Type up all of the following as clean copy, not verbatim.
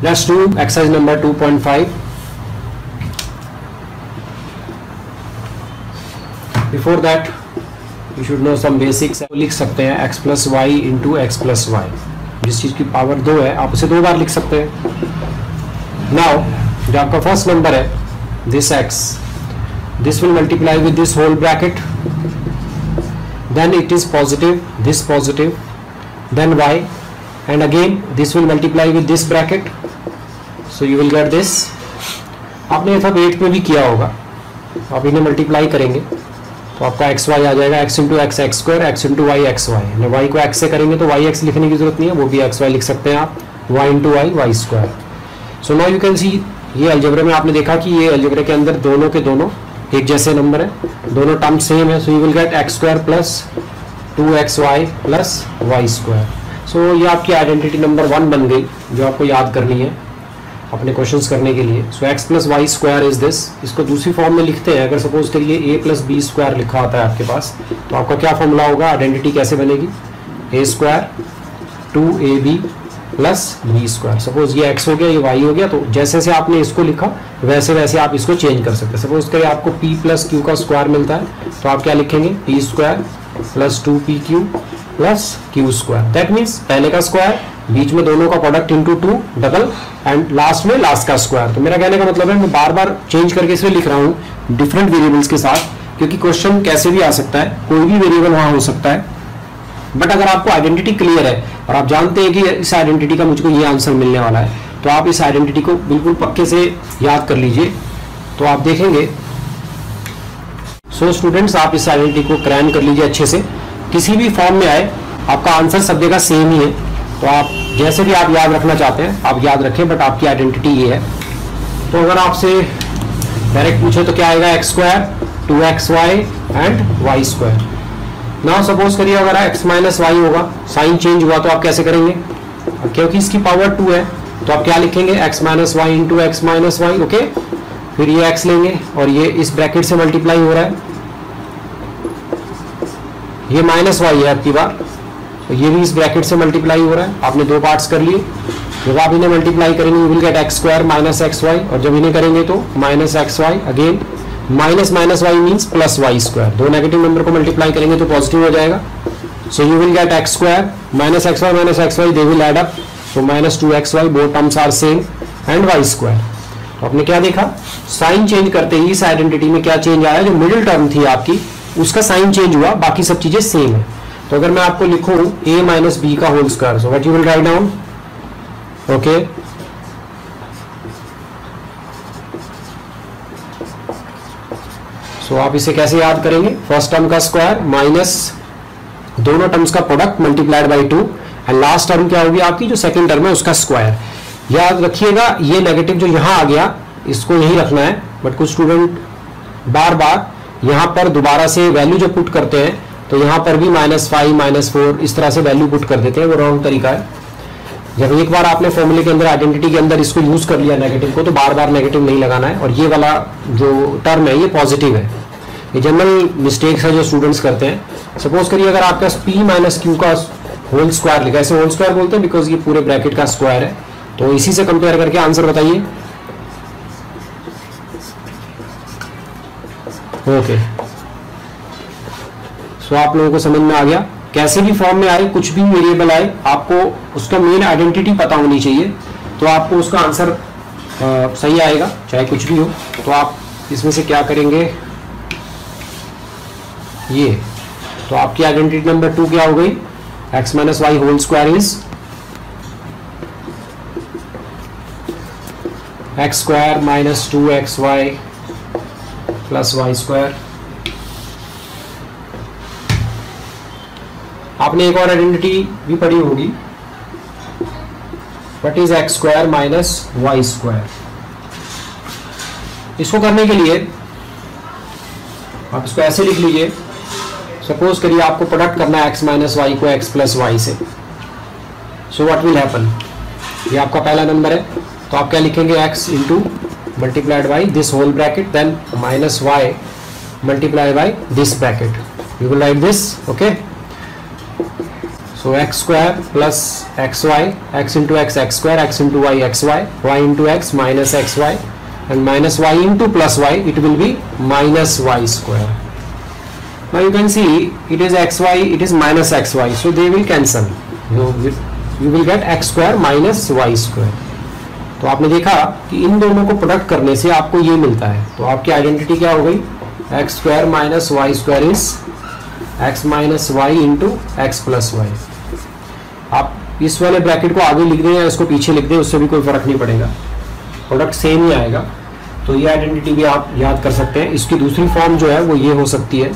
Let's do exercise number 2.5. Before that, you should know some basics. लिख सकते हैं x plus y into x plus y. जिस चीज़ की power 2 है आप उसे 2 बार लिख सकते हैं. Now, जो आपका फर्स्ट नंबर है, this x, this will multiply with this whole bracket. Then it is positive, this positive, then y, and again this will multiply with this bracket. So you will get this. आपने सब 8 में भी किया होगा. आप इन्हें multiply करेंगे तो आपका एक्स वाई आ जाएगा. X into x x square, x into y x y. Y को एक्स से करेंगे तो वाई एक्स लिखने की जरूरत नहीं है, वो भी एक्स वाई लिख सकते हैं आप. Y into y y square. So now you can see, ये अलजेब्रा में आपने देखा कि ये अलजेब्रा के अंदर दोनों के दोनों एक जैसे नंबर है, दोनों टर्म सेम है. So you will get x square plus 2xy plus Y square. So ये आपकी आइडेंटिटी नंबर 1 बन गई जो आपको याद करनी है अपने क्वेश्चंस करने के लिए. So x plus Y square is this. इसको दूसरी फॉर्म में लिखते हैं. अगर सपोज करिए a प्लस बी स्क्वायर लिखा होता है आपके पास, तो आपका क्या फॉर्मूला होगा, आइडेंटिटी कैसे बनेगी, a square 2ab plus b square. Suppose ये x हो गया, ये y हो गया, तो जैसे जैसे आपने इसको लिखा वैसे वैसे आप इसको चेंज कर सकते हैं. सपोज करिए आपको p प्लस क्यू का स्क्वायर मिलता है, तो आप क्या लिखेंगे, p square plus 2pq plus Q square. That means पहले का स्क्वायर, बीच में दोनों का product into 2 double, and last में लास्ट का स्क्वायर. तो मेरा कहने का मतलब है मैं बार बार चेंज करके इसलिए लिख रहा हूँ डिफरेंट वेरिएबल्स के साथ, क्योंकि क्वेश्चन कैसे भी आ सकता है, कोई भी वेरिएबल वहां हो सकता है. बट अगर आपको आइडेंटिटी क्लियर है और आप जानते हैं कि इस आइडेंटिटी का मुझको ये आंसर मिलने वाला है, तो आप इस आइडेंटिटी को बिल्कुल पक्के से याद कर लीजिए. तो आप देखेंगे. सो स्टूडेंट्स, आप इस आइडेंटिटी को क्रैम कर लीजिए अच्छे से. किसी भी फॉर्म में आए आपका आंसर सब जगह सेम ही है. तो आप जैसे भी आप याद रखना चाहते हैं आप याद रखें, बट आपकी आइडेंटिटी ये है. तो अगर आपसे डायरेक्ट पूछे तो क्या आएगा, x square 2xy and y square. Now suppose करिए अगर x माइनस वाई होगा, साइन चेंज हुआ तो आप कैसे करेंगे, क्योंकि इसकी पावर 2 है तो आप क्या लिखेंगे, x minus y into x minus y. Okay, फिर ये x लेंगे और ये इस ब्रैकेट से मल्टीप्लाई हो रहा है, ये माइनस वाई है आपकी बार, तो ये भी इस ब्रैकेट से मल्टीप्लाई हो रहा है. आपने 2 पार्ट्स कर लिए. जब आप इन्हें मल्टीप्लाई करेंगे you will get x square minus x y, और जब इन्हें करेंगे तो minus x y. Again minus minus y means plus Y square. 2 negative number को मल्टीप्लाई करेंगे तो पॉजिटिव हो जाएगा. So you will get x square minus x y they will add up, so minus 2xy, both terms are same, and y square. तो आपने क्या देखा, sign change करते ही इस आइडेंटिटी में क्या चेंज आया, जो मिडिल टर्म थी आपकी उसका साइन चेंज हुआ, बाकी सब चीजें सेम है. तो अगर मैं आपको लिखूं a माइनस बी का whole square, so what you will write down. Okay, so आप इसे कैसे याद करेंगे, फर्स्ट टर्म का स्क्वायर माइनस दोनों टर्म्स का product multiplied by 2, and last term क्या होगी आपकी, जो सेकंड टर्म है उसका स्क्वायर. याद रखिएगा ये नेगेटिव जो यहां आ गया इसको यही रखना है. बट कुछ स्टूडेंट बार बार यहां पर दोबारा से वैल्यू जो पुट करते हैं तो यहां पर भी -5 -4 इस तरह से वैल्यू पुट कर देते हैं, वो रॉन्ग तरीका है. जब एक बार आपने फॉर्मूले के अंदर आइडेंटिटी के अंदर इसको यूज कर लिया नेगेटिव को, तो बार बार नेगेटिव नहीं लगाना है. और ये वाला जो टर्म है ये पॉजिटिव है. ये जनरल मिस्टेक्स है जो स्टूडेंट्स करते हैं. सपोज करिए अगर आपका p माइनस क्यू का होल स्क्वायर लिखा, ऐसे होल स्क्वायर बोलते हैं बिकॉज ये पूरे ब्रैकेट का स्क्वायर है. तो इसी से कंपेयर करके आंसर बताइए. ओके, सो आप लोगों को समझ में आ गया. कैसे भी फॉर्म में आए, कुछ भी वेरिएबल आए, आपको उसका मेन आइडेंटिटी पता होनी चाहिए, तो आपको उसका आंसर सही आएगा चाहे कुछ भी हो. तो आप इसमें से क्या करेंगे, ये तो आपकी आइडेंटिटी नंबर 2 क्या हो गई, x minus y whole square is x square minus 2xy plus Y square. आपने एक और आइडेंटिटी भी पढ़ी होगी, what is x square minus y square. इसको करने के लिए आप इसको ऐसे लिख लीजिए. सपोज करिए आपको प्रोडक्ट करना है x माइनस वाई को x प्लस वाई से. सो व्हाट विल हैपन, ये आपका पहला नंबर है, तो आप क्या लिखेंगे, x into multiplied by this whole bracket, then minus y multiplied by this bracket. You will write this. Okay, So x square plus xy, x into x square, x into y xy, y into x minus xy, and minus y into plus y, it will be minus y square. Now you can see it is xy, it is minus xy, so they will cancel. You will get x square minus y square. तो आपने देखा कि इन दोनों को product करने से आपको ये मिलता है. तो आपकी आइडेंटिटी क्या हो गई? X square minus y square is x minus y into x plus y. आप इस वाले ब्रैकेट को आगे लिख दें या इसको पीछे लिख दें, उससे भी कोई फर्क नहीं पड़ेगा, प्रोडक्ट सेम ही आएगा. तो ये आइडेंटिटी भी आप याद कर सकते हैं. इसकी दूसरी फॉर्म जो है वो ये हो सकती है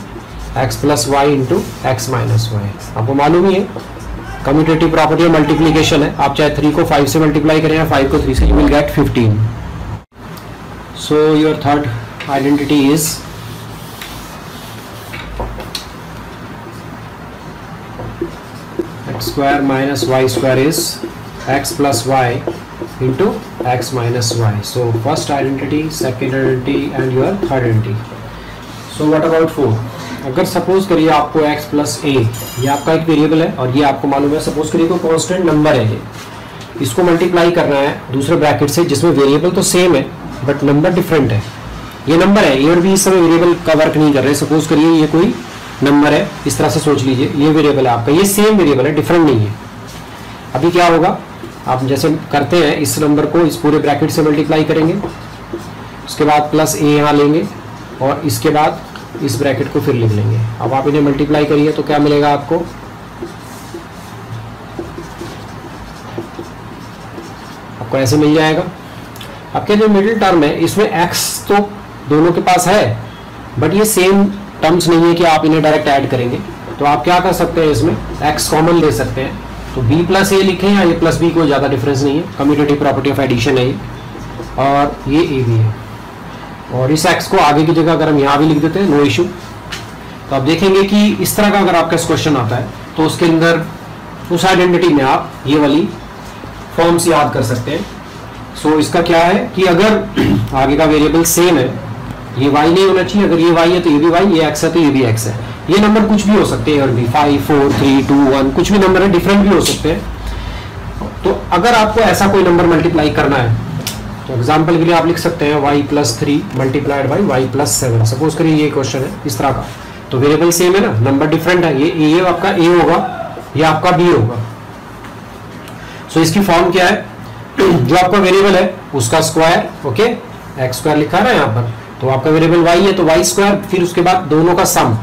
x plus y into x minus y. आपको मालूम ही है कम्यूटेटिव प्रॉपर्टी मल्टीप्लीकेशन है. आप चाहे 3 को 5 से मल्टीप्लाई करें या 5 को 3 से, you will gate 15. So your third identity is x square minus y square is x plus y into x minus y. So first identity, second identity and your third identity. So what about 4? अगर suppose करिए आपको x plus a, ये आपका एक variable है और ये आपको मालूम है, सपोज करिए कोई कांस्टेंट नंबर है, ये इसको मल्टीप्लाई करना है दूसरे ब्रैकेट से जिसमें वेरिएबल तो सेम है बट नंबर डिफरेंट है. ये नंबर है, ए और बी इस समय वेरिएबल का वर्क नहीं कर रहे. सपोज करिए ये कोई नंबर है, इस तरह से सोच लीजिए, ये वेरिएबल है आपका, ये सेम वेरिएबल है, डिफरेंट नहीं है. अभी क्या होगा, आप जैसे करते हैं इस नंबर को इस पूरे ब्रैकेट से मल्टीप्लाई करेंगे, उसके बाद प्लस ए यहाँ लेंगे और इसके बाद इस ब्रैकेट को फिर लिख लेंगे. अब आप इन्हें मल्टीप्लाई करिए तो क्या मिलेगा आपको, आपको ऐसे मिल जाएगा. आपके जो मिडिल टर्म है इसमें x तो दोनों के पास है बट ये सेम टर्म्स नहीं है कि आप इन्हें डायरेक्ट ऐड करेंगे. तो आप क्या कर सकते हैं, इसमें x कॉमन ले सकते हैं. तो b प्लस ए लिखें या a प्लस बी, कोई ज़्यादा डिफरेंस नहीं है, कम्यूटेटिव प्रॉपर्टी ऑफ एडिशन है ये, और ये a भी है. और इस x को आगे की जगह अगर हम यहाँ भी लिख देते हैं, नो इशू. तो आप देखेंगे कि इस तरह का अगर आपका क्वेश्चन आता है तो उसके अंदर उस आइडेंटिटी में आप ये वाली फॉर्म्स याद कर सकते हैं. सो इसका क्या है कि अगर आगे का वेरिएबल सेम है, ये y नहीं होना चाहिए, अगर ये y है तो ये भी y, ये x है तो ये भी x है. ये नंबर कुछ भी हो सकते हैं और भी 5, 4, 3, 2, 1 कुछ भी नंबर है, डिफरेंट भी हो सकते हैं. तो अगर आपको ऐसा कोई नंबर मल्टीप्लाई करना है तो एग्जाम्पल के लिए आप लिख सकते हैं y plus 3 multiplied by y plus 7. Suppose करिए ये क्वेश्चन है इस तरह का, तो वेरिएबल सेम है ना, नंबर डिफरेंट है, ये आपका a होगा, ये आपका b होगा. सो इसकी फॉर्म क्या है, जो आपका वेरिएबल है उसका स्क्वायर, ओके, एक्स स्क्वायर लिखा है ना यहाँ पर, तो आपका वेरिएबल y है तो y स्क्वायर, फिर उसके बाद दोनों का सम,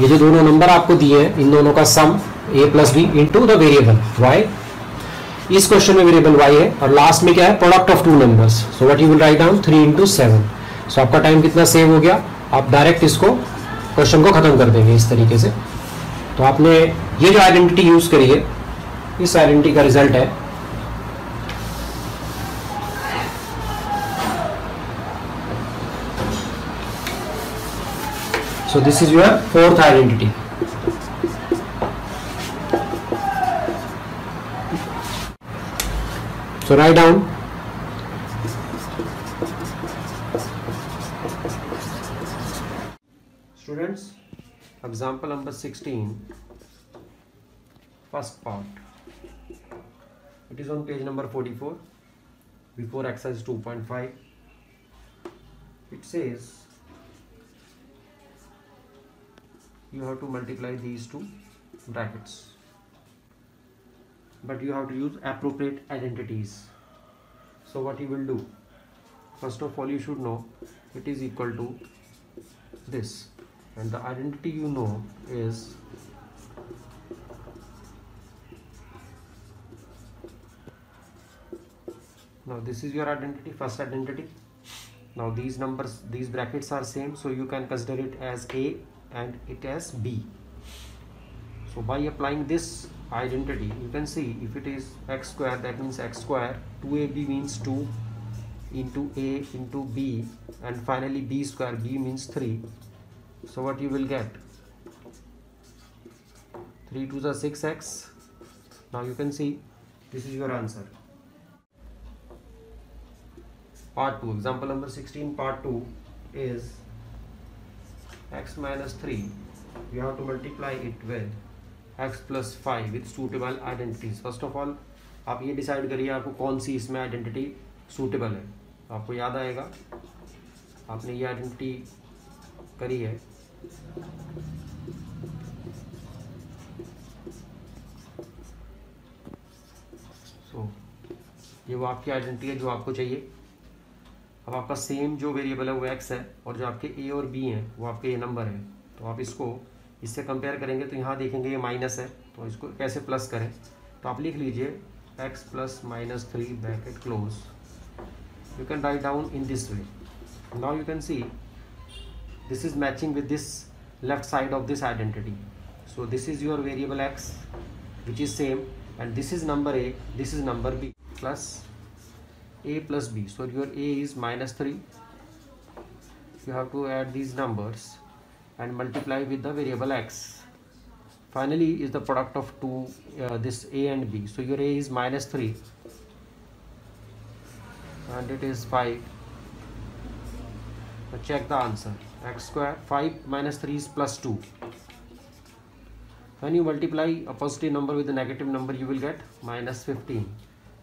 ये जो दोनों नंबर आपको दिए हैं इन दोनों का sum a plus b into the variable y. इस क्वेश्चन में वेरिएबल y है और लास्ट में क्या है, product of two numbers. So what you will write down 3 into 7. सो आपका टाइम कितना सेव हो गया, आप डायरेक्ट इसको क्वेश्चन को खत्म कर देंगे इस तरीके से. तो आपने ये जो आइडेंटिटी यूज करी है, इस आइडेंटिटी का रिजल्ट है so this is your fourth identity. So write down students example number 16, first part. It is on page number 44 before exercise 2.5. It says you have to multiply these two brackets, but you have to use appropriate identities. So what you will do, first of all you should know it is equal to this, and the identity you know is now this is your identity, first identity. Now these numbers, these brackets are same, so you can consider it as a and it as b. So by applying this identity you can see if it is x square, that means x square, 2ab means 2 into a into b, and finally b square, b means 3. So what you will get, 3 to the 6x. Now you can see this is your answer. Part 2, example number 16, part 2 is x minus 3. You have to multiply it with x plus 5 with suitable identities. First of all आप ये decide करिए आपको कौन सी इसमें identity suitable है। आपको याद आएगा आपने ये आइडेंटिटी करी है। सो ये वो आपकी आइडेंटिटी है जो आपको चाहिए। अब आपका सेम जो वेरिएबल है वो x है और जो आपके a और b हैं वो आपके a नंबर है। तो आप इसको इससे कंपेयर करेंगे तो यहाँ देखेंगे ये माइनस है, तो इसको कैसे प्लस करें। तो आप लिख लीजिए x plus minus 3 bracket close. You can write down in this way. Now you can C this is matching with this left side of this identity. So this is your variable x which is same, and this is number a, this is number b, plus a plus b. So your a is minus 3. You have to add these numbers and multiply with the variable x. Finally is the product of this a and b. So your a is minus 3 and it is 5. So check the answer. X square 5 minus 3 is plus 2. When you multiply a positive number with a negative number, you will get minus 15.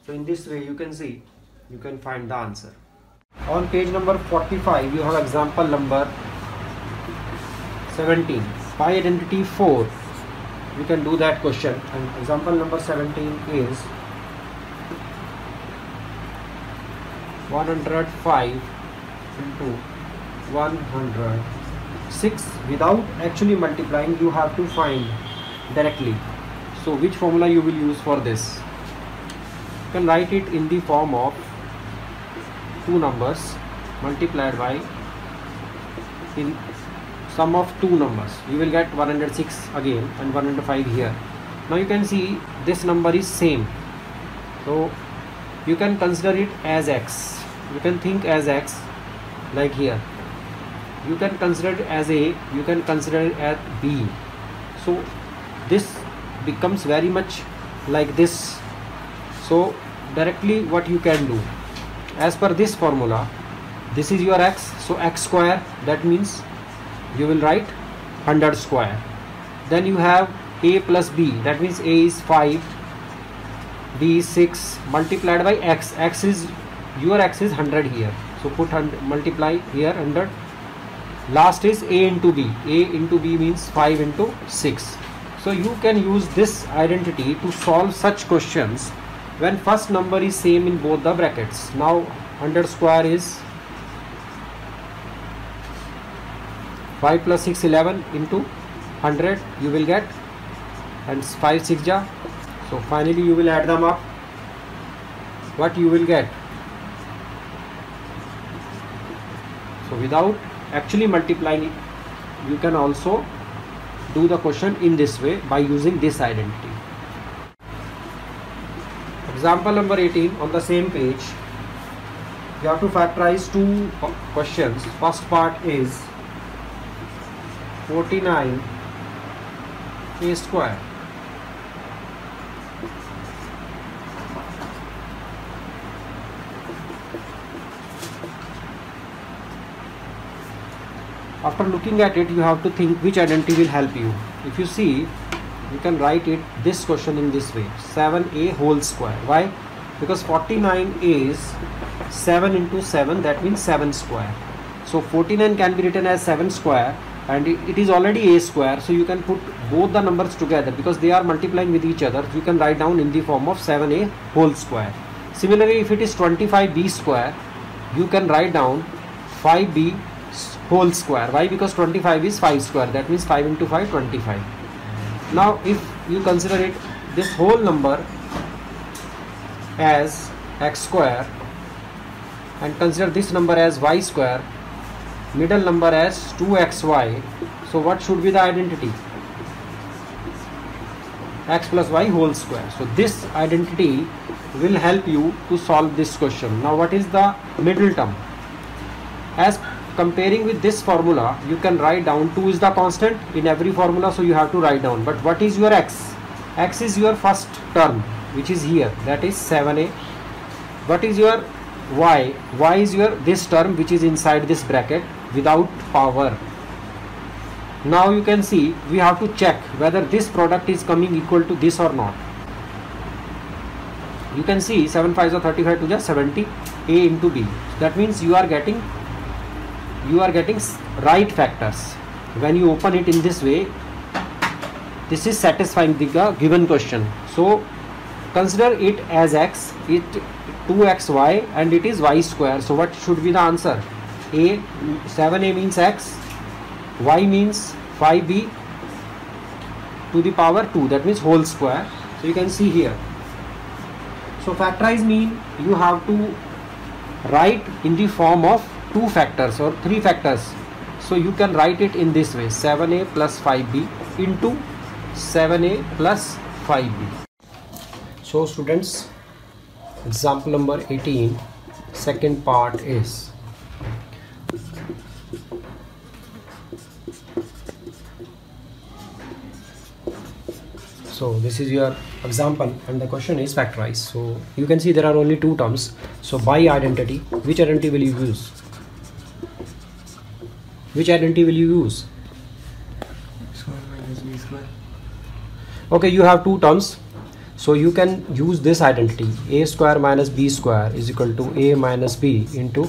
So in this way you can see, you can find the answer. On page number 45 you have example number 17. By identity 4 you can do that question, and example number 17 is 105 into 106. Without actually multiplying you have to find directly. So which formula you will use for this? You can write it in the form of two numbers multiplied by in sum of two numbers. You will get 106 again and 105 here. Now you can see this number is same, so you can consider it as x. You can think as x like here. You can consider it as a, you can consider it as b. So this becomes very much like this. So directly what you can do, as per this formula, this is your x, so x square, that means you will write 100 square. Then you have a plus b, that means a is 5, b is 6, multiplied by x. X is, your x is 100 here, so put 100, multiply here 100. Last is a into b. A into b means 5 into 6. So you can use this identity to solve such questions when first number is same in both the brackets. Now 100 square is 5 plus 6 11 into 100 you will get, and 5 6 ja. So finally you will add them up. What you will get? So without actually multiplying it, you can also do the question in this way by using this identity. Example number 18 on the same page. You have to factorize two questions. First part is 49 a square. After looking at it, you have to think which identity will help you. If you see, you can write it this question in this way: 7a whole square. Why? Because 49 is 7 into 7, that means 7 square. So 49 can be written as 7 square, and it is already a square, so you can put both the numbers together because they are multiplying with each other. You can write down in the form of 7a whole square. Similarly, if it is 25b square, you can write down 5b whole square. Why? Because 25 is 5 square, that means 5 into 5, 25. Now if you consider it, this whole number as x square, and consider this number as y square, middle number as 2xy, so what should be the identity? X plus y whole square. So this identity will help you to solve this question. Now what is the middle term? As comparing with this formula, you can write down 2 is the constant in every formula, so you have to write down. But what is your x? X is your first term, which is here, that is 7a. What is your y? Y is your this term which is inside this bracket without power. Now you can see we have to check whether this product is coming equal to this or not. You can see 7 5s are 35 to the 70, A into B. That means you are getting right factors. When you open it in this way, this is satisfying the given question. So consider it as x, it 2xy, and it is y square. So what should be the answer? A, 7a means x, y means 5b to the power 2, that means whole square. So you can see here. So factorize mean you have to write in the form of 2 factors or 3 factors. So you can write it in this way: 7a plus 5b into 7a plus 5b. So students, example number 18, second part is so this is your example and the question is factorize. So you can see there are only 2 terms. So by identity, which identity will you use? Which identity will you use? Square minus b square. Okay, you have 2 terms. So you can use this identity: a square minus b square is equal to a minus b into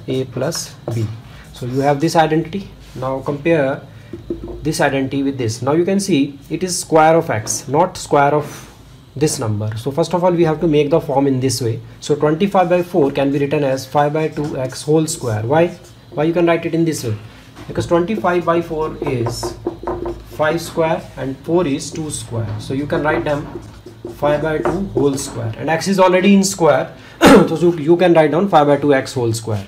a plus b. So you have this identity. Now compare this identity with this. Now you can see it is square of x, not square of this number. So first of all we have to make the form in this way. So 25 by 4 can be written as 5 by 2x whole square. Why you can write it in this way? Because 25 by 4 is 5 square and 4 is 2 square. So you can write them 5 by 2 whole square, and x is already in square. So you can write down 5 by 2x whole square.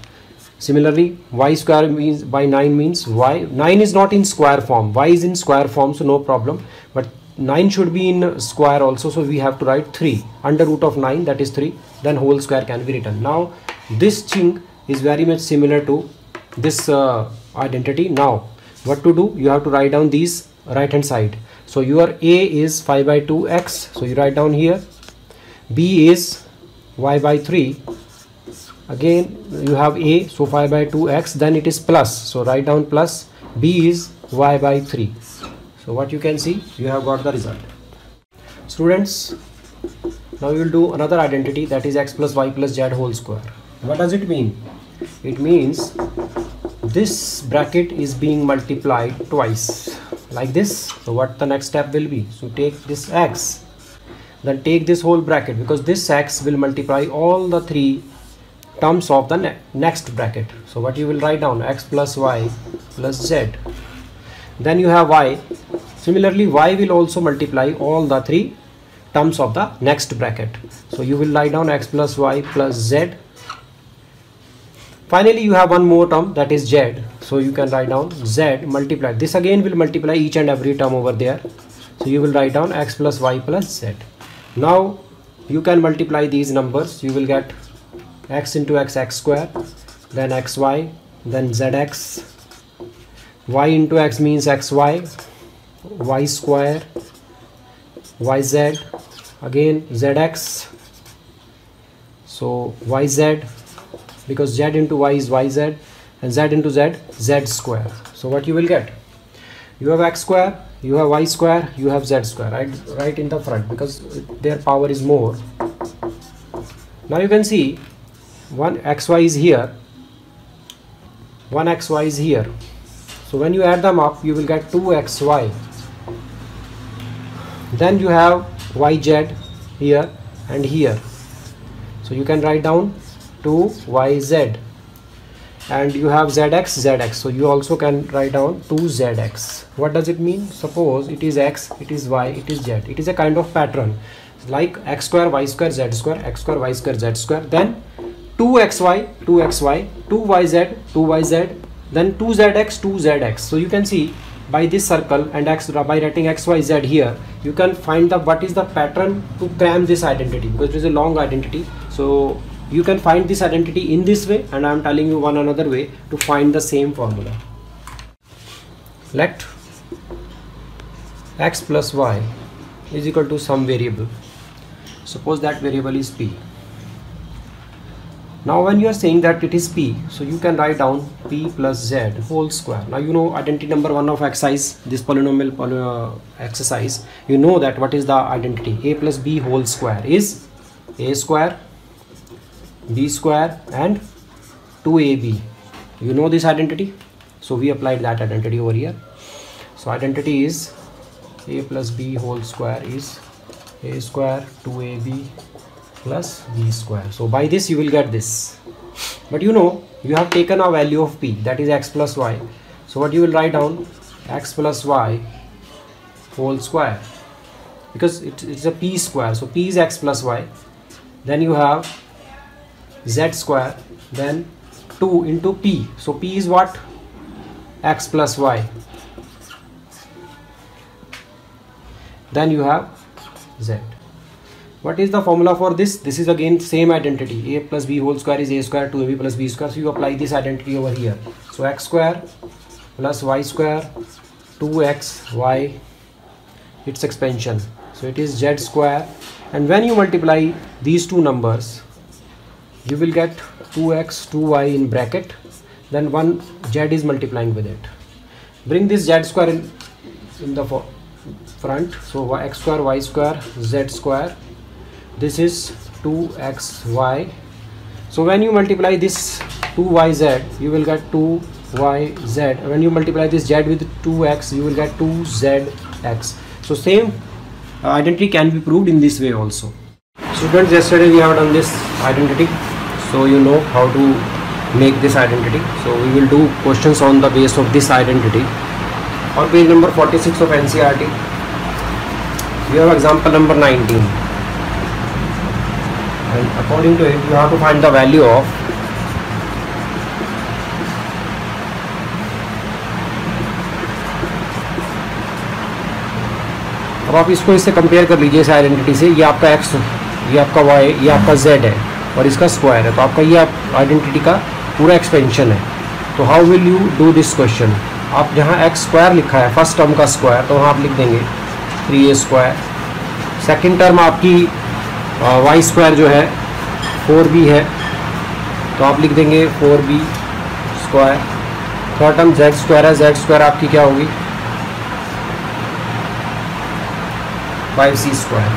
Similarly, y square means by 9 means y. 9 is not in square form, y is in square form, so no problem. But 9 should be in square also, so we have to write 3 under root of 9, that is 3. Then whole square can be written. Now this thing is very much similar to this identity. Now what to do? You have to write down these right hand side. So your a is 5 by 2x, so you write down here. B is y by 3. Again you have a, so 5 by 2x, then it is plus, so write down plus. B is y by 3. So what you can see, you have got the result. Students, now we will do another identity, that is x plus y plus z whole square. What does it mean? It means this bracket is being multiplied twice like this. So what the next step will be? So take this x, then take this whole bracket, because this x will multiply all the 3 terms of the next bracket. So what you will write down? X plus y plus z. Then you have y. Similarly, y will also multiply all the 3 terms of the next bracket. So you will write down x plus y plus z. Finally you have one more term, that is z. So you can write down z multiplied. This again will multiply each and every term over there. So you will write down x plus y plus z. Now you can multiply these numbers. You will get x into x, x square, then xy, then zx. Y into x means xy, y square, yz, again zx, so yz, because z into y is yz, and z into z, z square. So what you will get? You have x square, you have y square, you have z square, right in the front, because their power is more. Now you can see one xy is here, one xy is here. So when you add them up, you will get 2xy. Then you have yz here and here. So you can write down 2yz. And you have zx, zx. So you also can write down 2zx. What does it mean? Suppose it is x, it is y, it is z. It is a kind of pattern. Like x square, y square, z square, x square, y square, z square. Then 2xy, 2xy, 2yz, 2yz, then 2zx, 2zx. So you can see by this circle and x, by writing xyz here, you can find the what is the pattern to cram this identity, because it is a long identity. So you can find this identity in this way, and I am telling you one another way to find the same formula. Let x plus y is equal to some variable. Suppose that variable is p. Now when you are saying that it is p, so you can write down p plus z whole square. Now you know identity number 1 of exercise, this polynomial exercise, you know that what is the identity. A plus b whole square is a square, b square and 2ab. You know this identity, so we applied that identity over here. So identity is a plus b whole square is a square 2ab plus b square. So by this you will get this, but you know you have taken a value of p, that is x plus y. So what you will write down, x plus y whole square, because it's a p square, so p is x plus y. Then you have z square, then 2 into p, so p is what, x plus y. Then you have z. What is the formula for this? This is again same identity, a plus b whole square is a square 2ab plus b square. So you apply this identity over here. So x square plus y square 2xy, its expansion, so it is z square. And when you multiply these two numbers, you will get 2x 2y in bracket, then one z is multiplying with it. Bring this z square in the front, so x square y square z square, this is 2xy. So when you multiply this 2yz, you will get 2yz. When you multiply this z with 2x, you will get 2zx. So same identity can be proved in this way also. Students, yesterday we have done this identity, so you know how to make this identity. So we will do questions on the base of this identity. On page number 46 of NCERT, we have example number 19. And according to it, you have to find the value of अब आप इसको इससे compare कर लीजिए इस identity से. ये आपका x, ये आपका y, ये आपका z है और इसका स्क्वायर है. तो आपका ये आइडेंटिटी का पूरा एक्सपेंशन है. तो how will you do this question? आप जहाँ x स्क्वायर लिखा है फर्स्ट टर्म का स्क्वायर, तो वहाँ आप लिख देंगे 3a स्क्वायर. सेकेंड टर्म आपकी y स्क्वायर जो है 4b है, तो आप लिख देंगे 4b square. Third term z square है, z स्क्वायर आपकी क्या होगी 5c स्क्वायर.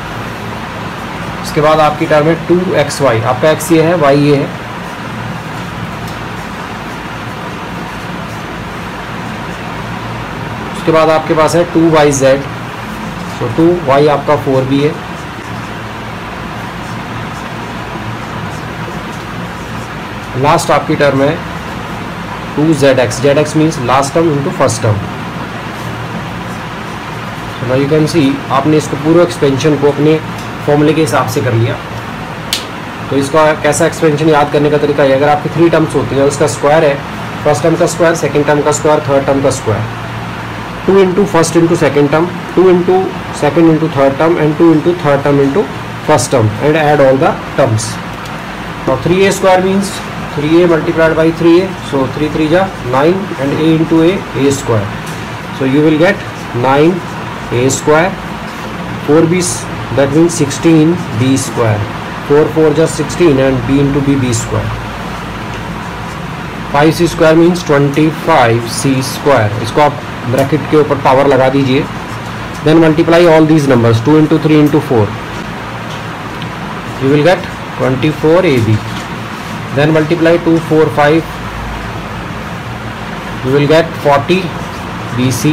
इसके बाद आपकी टर्म है 2xy, आपका x ये है, y ये है. उसके बाद आपके पास है 2yz, तो 2y आपका 4b है. लास्ट आपकी टर्म है 2zx, zx means last term into first term. So now you can सी, आपने इसको पूरे एक्सपेंशन को अपने फॉर्मूले के हिसाब से कर लिया. तो इसका कैसा एक्सपेंशन याद करने का तरीका है, अगर आपकी 3 टर्म्स होती हैं, उसका स्क्वायर है फर्स्ट टर्म का स्क्वायर, सेकेंड टर्म का स्क्वायर, थर्ड टर्म का square. 2 into first into second term, 2 into second into third term and 2 into third term into first term and add all the terms. Now 3a square means 3a multiplied by 3a, so 3 3 ja 9 and a into a square. So you will get 9a square. 4b, that means 16b square. 4 4 ja 16 and b into b square. 5c square means 25c square. इसको आप bracket के ऊपर power लगा दीजिए. Then multiply all these numbers, 2 into 3 into 4. You will get 24ab. Then multiply 2 4 5, you will get 40bc.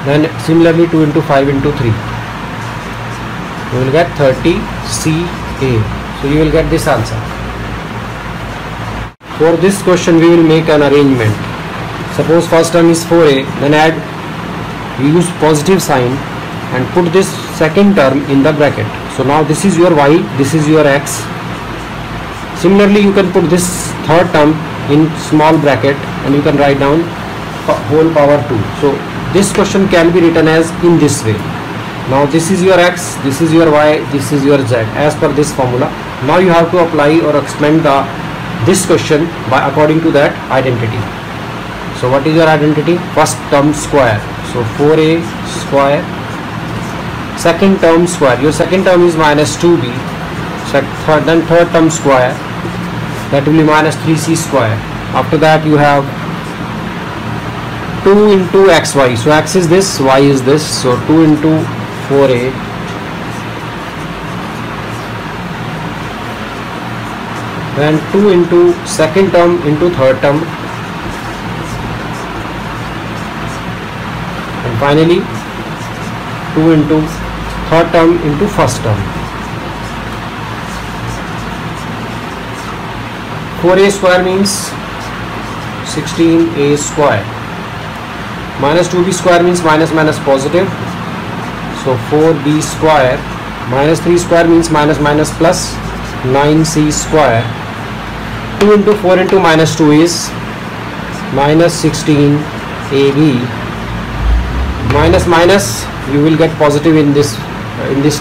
Then similarly 2 into 5 into 3, you will get 30ca. So you will get this answer. For this question we will make an arrangement. Suppose first term is 4a, then add, we use positive sign and put this second term in the bracket. So now this is your y, this is your x. Similarly you can put this third term in small bracket and you can write down whole power 2. So this question can be written as in this way. Now this is your x, this is your y, this is your z as per this formula. Now you have to apply or explain this question by according to that identity. So what is your identity? First term square, so 4a square. Second term square, your second term is minus 2b. Then third term square, that will be minus 3c square. After that you have 2 into xy, so x is this, y is this, so 2 into 4a then 2 into second term into third term, and finally 2 into third term into first term. 4a square means 16a square, minus 2b square means minus minus positive, so 4b square, minus 3 square means minus minus plus 9c square. 2 into 4 into minus 2 is minus 16ab, minus minus you will get positive in this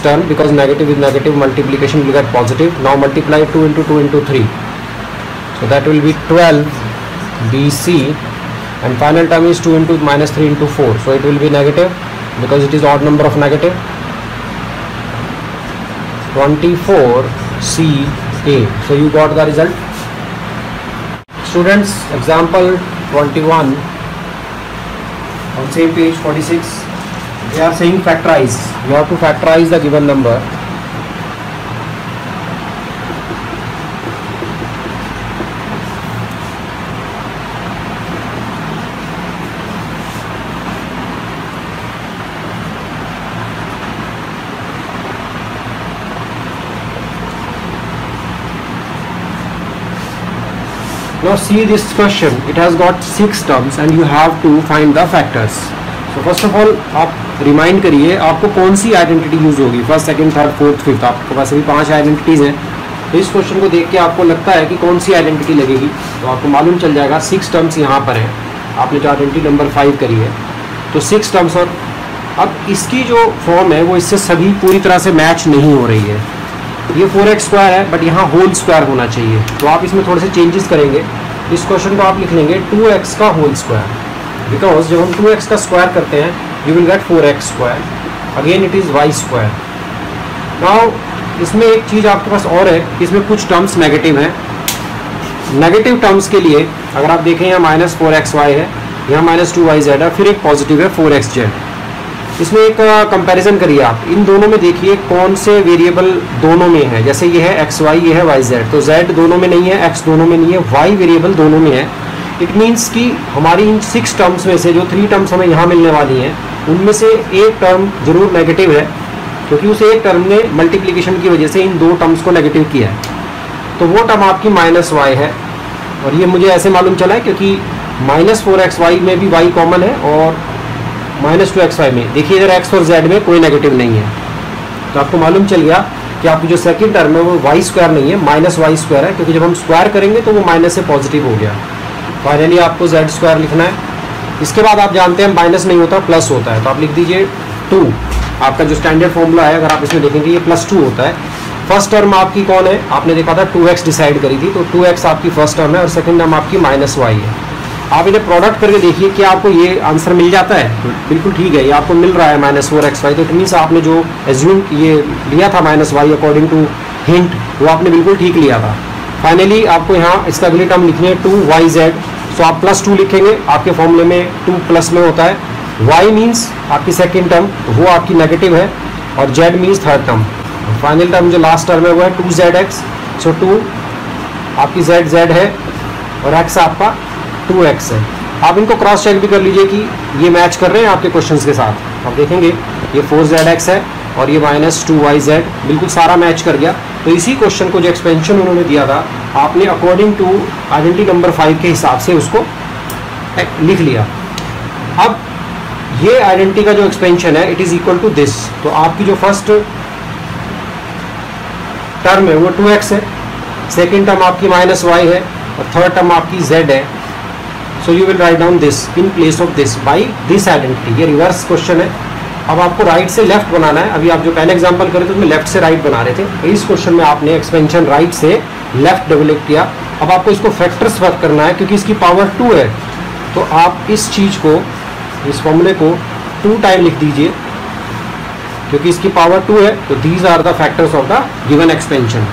term, because negative with negative multiplication you will get positive. Now multiply 2 into 2 into 3, so that will be 12bc, and final term is 2 into minus 3 into 4, so it will be negative because it is odd number of negative. 24ca, so you got the result. Students, example 21 on same page 46, they are saying factorize. You have to factorize the given number. Now see this question, it has got 6 terms and you have to find the factors. So first of all आप remind करिए आपको कौन सी identity use होगी, first second third fourth fifth, आपके पास अभी 5 identities हैं. तो इस क्वेश्चन को देख के आपको लगता है कि कौन सी आइडेंटिटी लगेगी, तो आपको मालूम चल जाएगा 6 टर्म्स यहाँ पर हैं. आपने जो आइडेंटिटी नंबर 5 करी है तो 6 टर्म्स, और अब इसकी जो फॉर्म है वो इससे सभी पूरी तरह से मैच नहीं हो रही है. ये 4x स्क्वायर है बट यहाँ होल स्क्वायर होना चाहिए, तो आप इसमें थोड़े से चेंजेस करेंगे. इस क्वेश्चन को आप लिख लेंगे 2x का होल स्क्वायर, बिकॉज जब हम 2x का स्क्वायर करते हैं you will gate 4x square, again it is y square. Now इसमें एक चीज़ आपके पास और है, इसमें कुछ टर्म्स नेगेटिव हैं. नेगेटिव टर्म्स के लिए अगर आप देखें यहाँ माइनस 4xy है, यहाँ माइनस 2yz है, फिर एक पॉजिटिव है 4xz. इसमें एक कंपैरिजन करिए आप, इन दोनों में देखिए कौन से वेरिएबल दोनों में है. जैसे ये है xy, ये है yz, तो z दोनों में नहीं है, x दोनों में नहीं है, y वेरिएबल दोनों में है. इट मीन्स कि हमारी इन 6 टर्म्स में से जो 3 टर्म्स हमें यहाँ मिलने वाली हैं उनमें से एक टर्म जरूर नेगेटिव है, क्योंकि उस एक टर्म ने मल्टीप्लिकेशन की वजह से इन 2 टर्म्स को नेगेटिव किया है. तो वो टर्म आपकी माइनस y है, और ये मुझे ऐसे मालूम चला है क्योंकि माइनस 4xy में भी y कॉमन है और माइनस 2xy में देखिए इधर x और z में कोई नेगेटिव नहीं है. तो आपको मालूम चल गया कि आपकी जो सेकंड टर्म है वो y स्क्वायर नहीं है, माइनस y स्क्वायर है, क्योंकि जब हम स्क्वायर करेंगे तो वो माइनस से पॉजिटिव हो गया. फाइनली आपको z स्क्वायर लिखना है. इसके बाद आप जानते हैं माइनस नहीं होता प्लस होता है, तो आप लिख दीजिए 2. आपका जो स्टैंडर्ड फॉर्मूला है अगर आप इसमें देखेंगे ये +2 होता है. फर्स्ट टर्म आपकी कौन है, आपने देखा था 2x डिसाइड करी थी, तो 2x आपकी फर्स्ट टर्म है और सेकंड टर्म आपकी -y है. आप इन्हें प्रोडक्ट करके देखिए कि आपको ये आंसर मिल जाता है. बिल्कुल ठीक है, ये आपको मिल रहा है -4xy, तो इट मीन्स आपने जो एज्यूम ये लिया था -y अकॉर्डिंग टू हिंट वो आपने बिल्कुल ठीक लिया था. फाइनली आपको यहाँ इसका अगली टर्म लिखनी है 2yz, सो आप +2 लिखेंगे. आपके फॉर्मूले में 2 प्लस में होता है. y मीन्स आपकी सेकेंड टर्म, वो आपकी नेगेटिव है, और z means third term. Final term जो लास्ट टर्म है वो है 2zx, सो 2 आपकी z है और x आपका 2x है. आप इनको क्रॉस चेक भी कर लीजिए कि ये मैच कर रहे हैं आपके क्वेश्चंस के साथ. आप देखेंगे ये 4zx है और ये -2yz, बिल्कुल सारा मैच कर गया. तो इसी क्वेश्चन को जो एक्सपेंशन उन्होंने दिया था आपने अकॉर्डिंग टू आइडेंटिटी नंबर 5 के हिसाब से उसको लिख लिया. अब ये आइडेंटिटी का जो एक्सपेंशन है it is equal to this. तो आपकी जो फर्स्ट टर्म है वो 2x है, सेकेंड टर्म आपकी -y है और थर्ड टर्म आपकी z है. So you will write down this in place of this by this identity. ये रिवर्स क्वेश्चन है. अब आपको राइट से लेफ्ट बनाना है. अभी आप जो पहले एग्जांपल करे थे उसमें लेफ्ट से राइट बना रहे थे, तो इस क्वेश्चन में आपने एक्सपेंशन राइट से लेफ्ट डेवलप किया. अब आपको इसको फैक्टर्स वर्क करना है क्योंकि इसकी पावर 2 है, तो आप इस चीज़ को, इस फॉर्मूले को 2 टाइम लिख दीजिए क्योंकि इसकी पावर 2 है. तो these are the factors of the given expansion.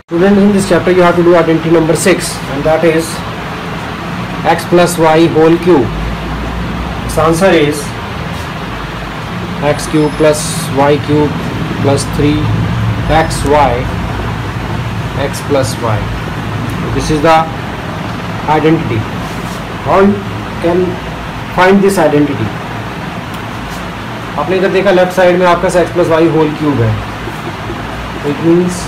Student, in this chapter you have to do identity number 6, and that is x plus y whole cube. Its answer is x cube plus y cube plus 3xy x plus y. This is the identity. How you can find this identity? आपने इधर देखा left side में आपका x plus y whole cube है. It means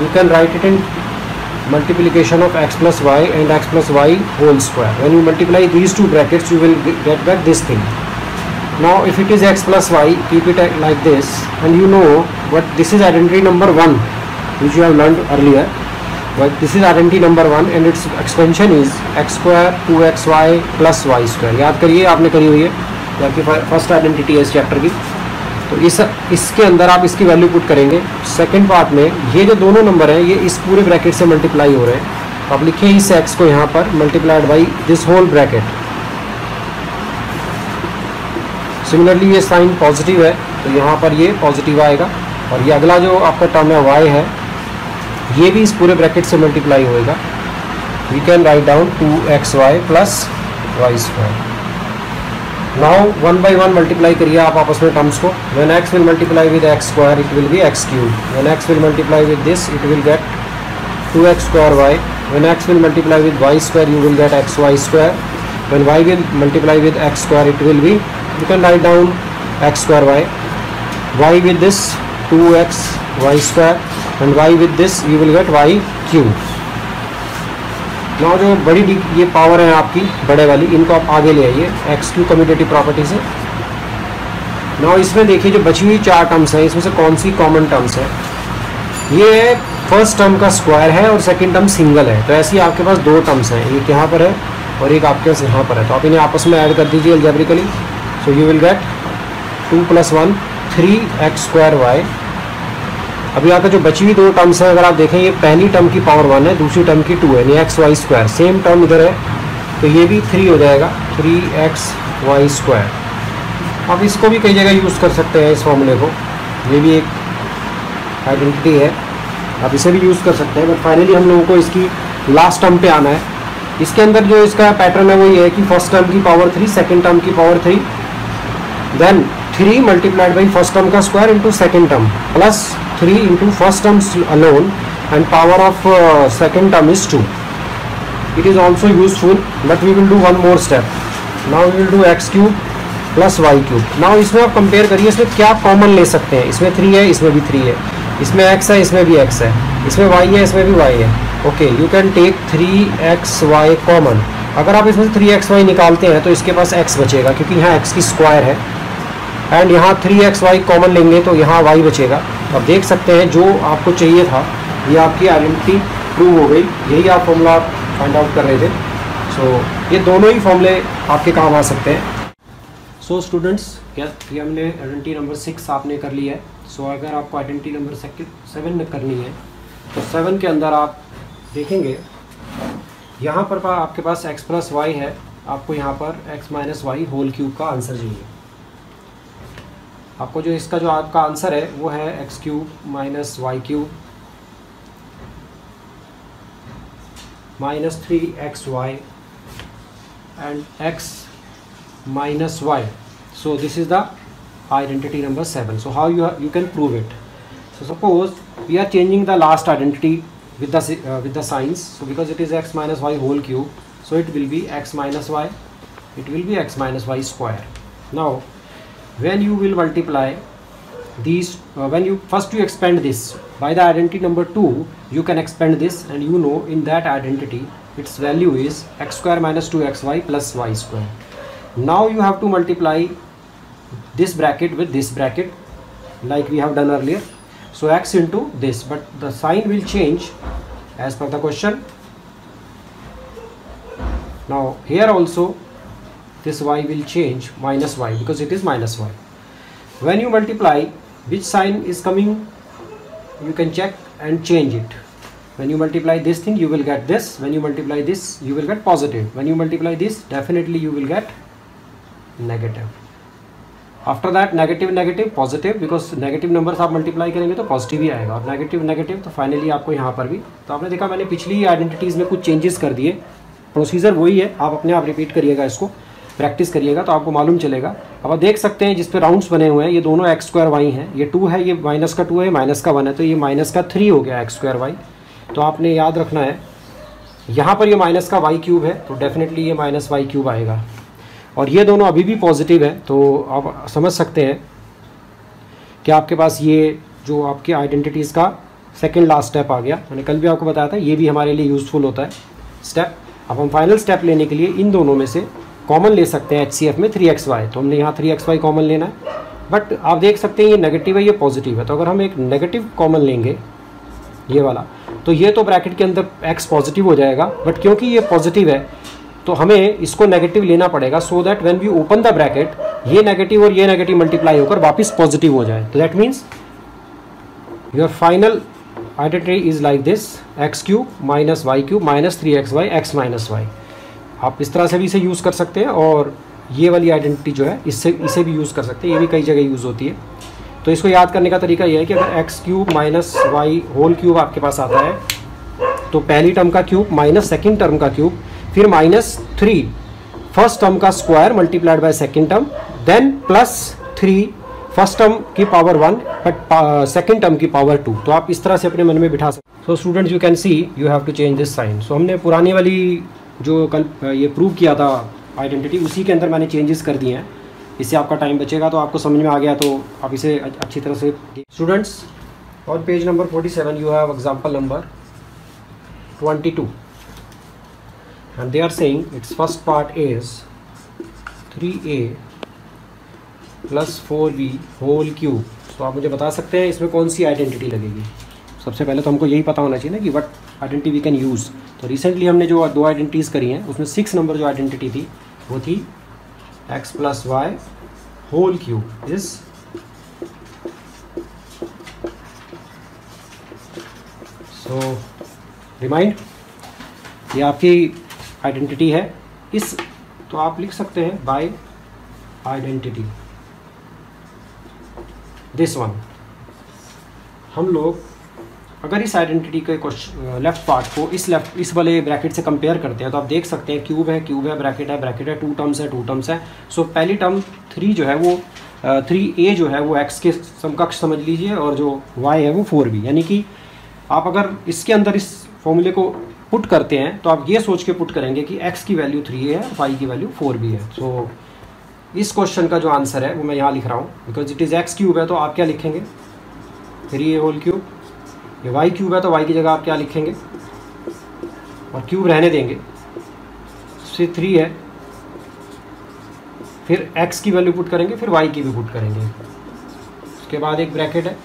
you can write it in multiplication of x plus y and x plus y whole square. When you multiply these two brackets, you will get back this thing. Now if it is x plus y, keep it like this, and you know what this is identity number 1, which you have learned earlier. But this is identity number 1 and its expansion is x square 2xy plus y square. याद करिए, आपने करी हुई है, ये आपकी first identity है इस चैप्टर की. तो इसके अंदर आप इसकी वैल्यू पुट करेंगे. सेकंड पार्ट में ये जो दोनों नंबर हैं ये इस पूरे ब्रैकेट से मल्टीप्लाई हो रहे हैं. तो आप लिखिए इस x को यहाँ पर multiplied by this whole bracket. Similarly ये साइन पॉजिटिव है तो यहाँ पर ये पॉजिटिव आएगा, और ये अगला जो आपका टर्म है y है ये भी इस पूरे ब्रैकेट से मल्टीप्लाई होएगा. We can write down 2xy plus y square. Now 1 by 1 multiply करिए आप आपस में टर्म्स को. When x will multiply with x square it will be x cube. When x will multiply with this it will get 2x square y. When x will multiply with y square you will get xy square. When y will multiply with x square it will be, you can write down x square y. y with this 2x y square and y with this you will get y cube. Now जो बड़ी ये power है आपकी बड़े वाली, इनको आप आगे ले आइए एक्स क्यू कम्यूटेटिव प्रॉपर्टी से. नाउ इसमें देखिए जो बची हुई 4 टर्म्स हैं इसमें से कौन सी कॉमन टर्म्स है. ये फर्स्ट टर्म का स्क्वायर है और सेकंड टर्म सिंगल है. तो ऐसी आपके पास 2 टर्म्स हैं, एक यहाँ पर है और एक आपके पास यहाँ पर है. तो आप इन्हें आपस में ऐड कर दीजिए algebraically. So you will gate 2 + 1 3x square y. अभी यहाँ का जो बची हुई 2 टर्म्स हैं अगर आप देखें ये पहली टर्म की पावर 1 है, दूसरी टर्म की 2 है, यानी x y square. Same term इधर है तो ये भी 3 हो जाएगा 3xy स्क्वायर. आप इसको भी कई जगह यूज़ कर सकते हैं इस फॉर्मूले को, ये भी एक आइडेंटिटी है, आप इसे भी यूज़ कर सकते हैं. बट फाइनली हम लोगों को इसकी लास्ट टर्म पे आना है. इसके अंदर जो इसका पैटर्न है वो ये है कि फर्स्ट टर्म की पावर 3, सेकेंड टर्म की power 3, then 3 multiplied by first term का square into second term plus 3 into first term alone and power of second term is 2. It is also useful, but we will do one more step. Now we will do x cube plus y cube. Now इसमें आप compare करिए इसमें क्या common ले सकते हैं. इसमें 3 है, इसमें भी 3 है, इसमें x है, इसमें भी x है, इसमें y है, इसमें भी y है. Okay, you can take 3xy common. अगर आप इसमें 3xy निकालते हैं तो इसके पास x बचेगा क्योंकि यहाँ x की स्क्वायर है, एंड यहाँ 3xy कॉमन लेंगे तो यहाँ y बचेगा. आप देख सकते हैं जो आपको चाहिए था ये आपकी आइडेंटिटी प्रूव हो गई. यही आप फॉर्मूला फाइंड आउट कर रहे थे. सो ये दोनों ही फॉर्मूले आपके काम आ सकते हैं. सो स्टूडेंट्स, ये हमने आइडेंटिटी नंबर 6 आपने कर लिया है. सो अगर आपको आइडेंटिटी नंबर 7 करनी है तो 7 के अंदर आप देखेंगे यहाँ पर आपके पास x प्लस वाई है, आपको यहाँ पर x minus y whole cube का आंसर चाहिए. आपको जो इसका जो आपका आंसर है वो है x cube minus y cube minus 3xy and x minus y. So this is the identity number 7. So how you can prove it. So suppose we are changing the last identity with the signs. So because it is x minus y whole cube, so it will be x minus y, it will be x minus y square. Now when you will multiply these, when you first you expand this by the identity number 2, you can expand this, and you know in that identity its value is x square minus 2xy plus y square. Now you have to multiply this bracket with this bracket like we have done earlier. So x into this, but the sign will change as per the question. Now here also this y will change minus y because it is minus y. When you multiply, which sign is coming, you can check and change it. When you multiply this thing you will get this, when you multiply this you will get positive, when you multiply this definitely you will get negative. After that negative negative positive, because negative numbers आप multiply करेंगे तो positive ही आएगा, और negative negative तो finally आपको यहाँ पर भी। तो आपने देखा मैंने पिछली आइडेंटिटीज़ में कुछ चेंजेस कर दिए, प्रोसीजर वही है, आप अपने आप रिपीट करिएगा, इसको प्रैक्टिस करिएगा तो आपको मालूम चलेगा। अब आप देख सकते हैं जिस पे राउंड्स बने हुए हैं ये दोनों एक्स स्क्वायर वाई हैं, ये 2 है, ये माइनस का 2 है, माइनस का 1 है, तो ये माइनस का 3 हो गया एक्स स्क्वायर वाई। तो आपने याद रखना है यहाँ पर ये माइनस का वाई क्यूब है तो डेफिनेटली ये माइनस वाई क्यूब आएगा, और ये दोनों अभी भी पॉजिटिव है। तो आप समझ सकते हैं कि आपके पास ये जो आपके आइडेंटिटीज़ का सेकंड लास्ट स्टेप आ गया। मैंने कल भी आपको बताया था ये भी हमारे लिए यूज़फुल होता है स्टेप। अब हम फाइनल स्टेप लेने के लिए इन दोनों में से कॉमन ले सकते हैं HCF में 3xy, तो हमने यहाँ 3xy कॉमन लेना है, बट आप देख सकते हैं ये नेगेटिव है ये पॉजिटिव है, तो अगर हम एक नेगेटिव कॉमन लेंगे ये वाला तो ये तो ब्रैकेट के अंदर x पॉजिटिव हो जाएगा, बट क्योंकि ये पॉजिटिव है तो हमें इसको नेगेटिव लेना पड़ेगा, so that when we open the bracket ये नेगेटिव और ये नेगेटिव मल्टीप्लाई होकर वापस पॉजिटिव हो जाए। तो that means your final identity is like this, x cube minus y cube minus 3xy x minus y. आप इस तरह से भी इसे यूज़ कर सकते हैं, और ये वाली आइडेंटिटी जो है इसे भी यूज़ कर सकते हैं, ये भी कई जगह यूज़ होती है। तो इसको याद करने का तरीका ये है कि अगर x cube minus y whole cube आपके पास आता है तो पहली टर्म का क्यूब माइनस सेकेंड टर्म का क्यूब, फिर -3 फर्स्ट टर्म का square multiplied by second term, then +3 first term की पावर 1 बट सेकेंड टर्म की पावर 2। तो आप इस तरह से अपने मन में बिठा सकते। So students you can see you have to change this sign. So हमने पुरानी वाली जो कल ये प्रूव किया था आइडेंटिटी, उसी के अंदर मैंने चेंजेस कर दिए हैं, इससे आपका टाइम बचेगा। तो आपको समझ में आ गया तो आप इसे अच्छी तरह से। Students on page number 47 you have example number 22 and they are saying its first part is 3a plus 4b whole cube। तो आप मुझे बता सकते हैं इसमें कौन सी आइडेंटिटी लगेगी। सबसे पहले तो हमको यही पता होना चाहिए ना कि what identity we can use. तो रिसेंटली हमने जो 2 आइडेंटिटीज़ करी हैं उसमें 6 नंबर जो आइडेंटिटी थी वो थी x plus Y whole cube is so remind, ये आपकी आइडेंटिटी है। इस तो आप लिख सकते हैं बाय आइडेंटिटी दिस वन। हम लोग अगर इस आइडेंटिटी के लेफ्ट पार्ट को इस वाले ब्रैकेट से कंपेयर करते हैं तो आप देख सकते हैं क्यूब है ब्रैकेट है 2 टर्म्स है। सो पहली टर्म 3 जो है वो 3a जो है वो x के समकक्ष समझ लीजिए, और जो y है वो 4b। यानी कि आप अगर इसके अंदर इस फॉर्मूले को पुट करते हैं तो आप ये सोच के पुट करेंगे कि x की वैल्यू 3a है और y की वैल्यू 4b है। सो इस क्वेश्चन का जो आंसर है वो मैं यहाँ लिख रहा हूँ, because it is x cube है तो आप क्या लिखेंगे 3a होल क्यूब। ये y क्यूब है तो y की जगह आप क्या लिखेंगे, और क्यूब रहने देंगे। फिर 3 है, फिर x की वैल्यू पुट करेंगे, फिर y की भी पुट करेंगे। उसके बाद एक ब्रैकेट है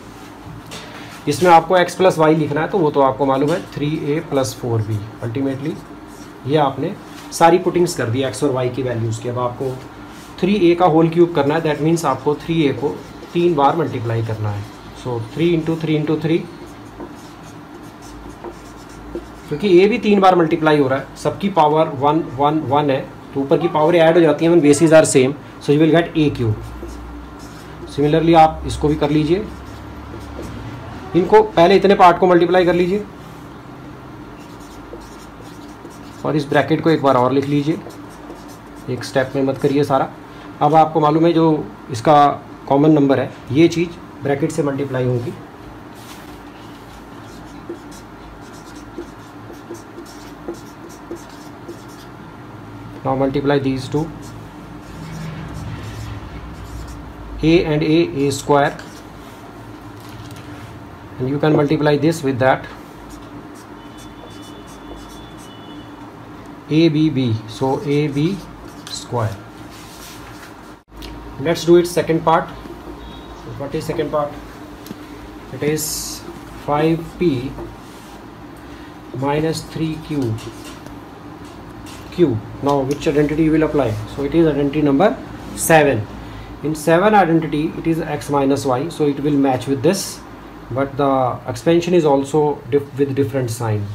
इसमें आपको x प्लस वाई लिखना है, तो वो तो आपको मालूम है 3a प्लस 4b। अल्टीमेटली ये आपने सारी पुटिंग्स कर दी x और y की वैल्यूज़ की। अब आपको 3a का होल क्यूब करना है, दैट मीन्स आपको 3a को 3 बार मल्टीप्लाई करना है। सो 3 इंटू 3, क्योंकि a भी 3 बार मल्टीप्लाई हो रहा है, सबकी पावर 1 1 1 है, तो ऊपर की पावर ऐड हो जाती है when bases are same, so you will get a cube. Similarly आप इसको भी कर लीजिए, इनको पहले इतने पार्ट को मल्टीप्लाई कर लीजिए और इस ब्रैकेट को एक बार और लिख लीजिए, एक स्टेप में मत करिए सारा। अब आपको मालूम है जो इसका कॉमन नंबर है ये चीज़ ब्रैकेट से मल्टीप्लाई होगी। Now multiply these two, a and a square, and you can multiply this with that b, so ab square. Let's do its second part. So what is second part? It is 5p minus 3q cube. Now which identity you will apply? So it is identity number 7. In 7 identity it is x minus y, so it will match with this, but the expansion is also with different sign.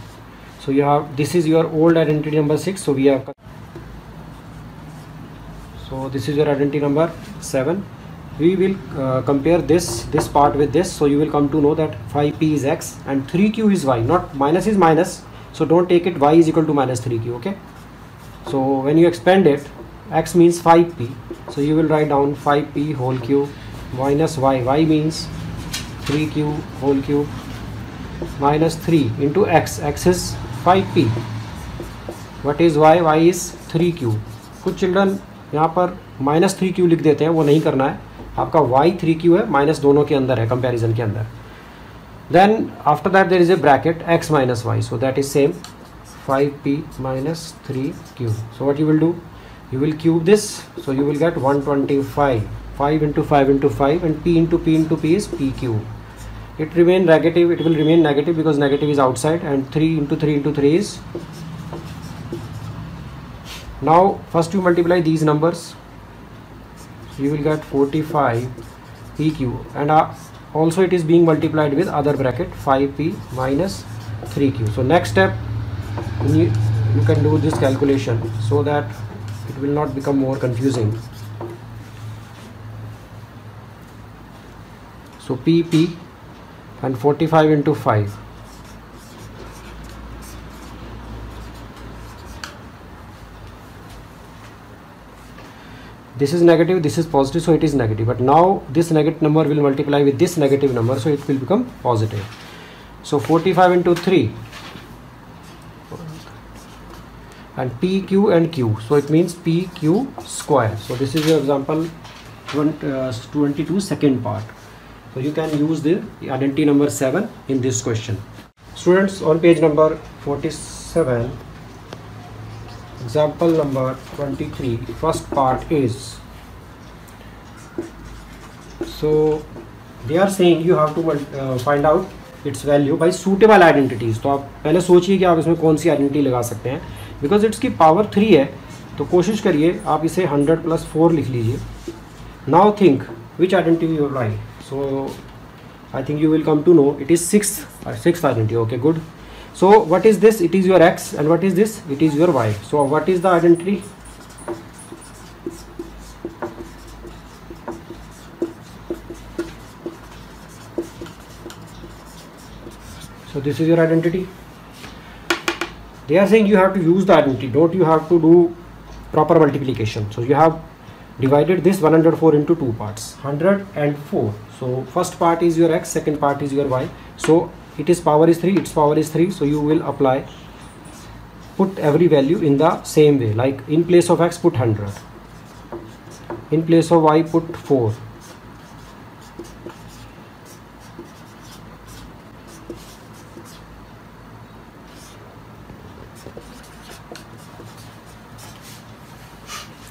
So you have, this is your old identity number 6, so we have, so this is your identity number 7, we will compare this part with this, so you will come to know that 5p is x and 3q is y. Not minus is minus, so don't take it y is equal to minus 3q. Okay, so when you expand it, x means 5p, so you will write down 5p whole cube minus y means 3q whole cube minus 3 into x is 5p. what is y is 3q. कुछ children यहाँ पर minus 3q लिख देते हैं, वो नहीं करना है, आपका y 3q है, माइनस दोनों के अंदर है, कंपैरिजन के अंदर. Then after that there is a bracket x minus y, so that is same 5p minus 3q. so what you will do, you will cube this, so you will get 125. 5 into 5 into 5 and p into p into p is pq. It remain negative, it will remain negative because negative is outside, and 3 into 3 into 3 is. Now first you multiply these numbers, you will get 45 pq, and also it is being multiplied with other bracket 5p minus 3q. so next step, you can do this calculation so that it will not become more confusing. So pp and 45 into 5, this is negative, this is positive, so it is negative, but now this negative number will multiply with this negative number, so it will become positive. So 45 into 3 and pq and q, so it means pq square. So this is your example 22 second part. So you can use the identity number 7 in this question. Students, on page number 47, example number 23, first part is, so they are saying you have to find out its value by suitable identities. तो आप पहले सोचिए कि आप इसमें कौन सी identity लगा सकते हैं, बिकॉज इट्स की पावर 3 है, तो कोशिश करिए आप इसे 100 + 4 लिख लीजिए. Now think which identity you right. So I think you will come to know it is sixth identity. Okay, good. So what is this? It is your x, and what is this? It is your y. So what is the identity? So this is your identity. They are saying you have to use the identity, don't you have to do proper multiplication. So you have divided this 104 into two parts, 104. So first part is your x, second part is your y. So it is power is 3, its power is 3, so you will apply, put every value in the same way, like in place of x put 100, in place of y put 4,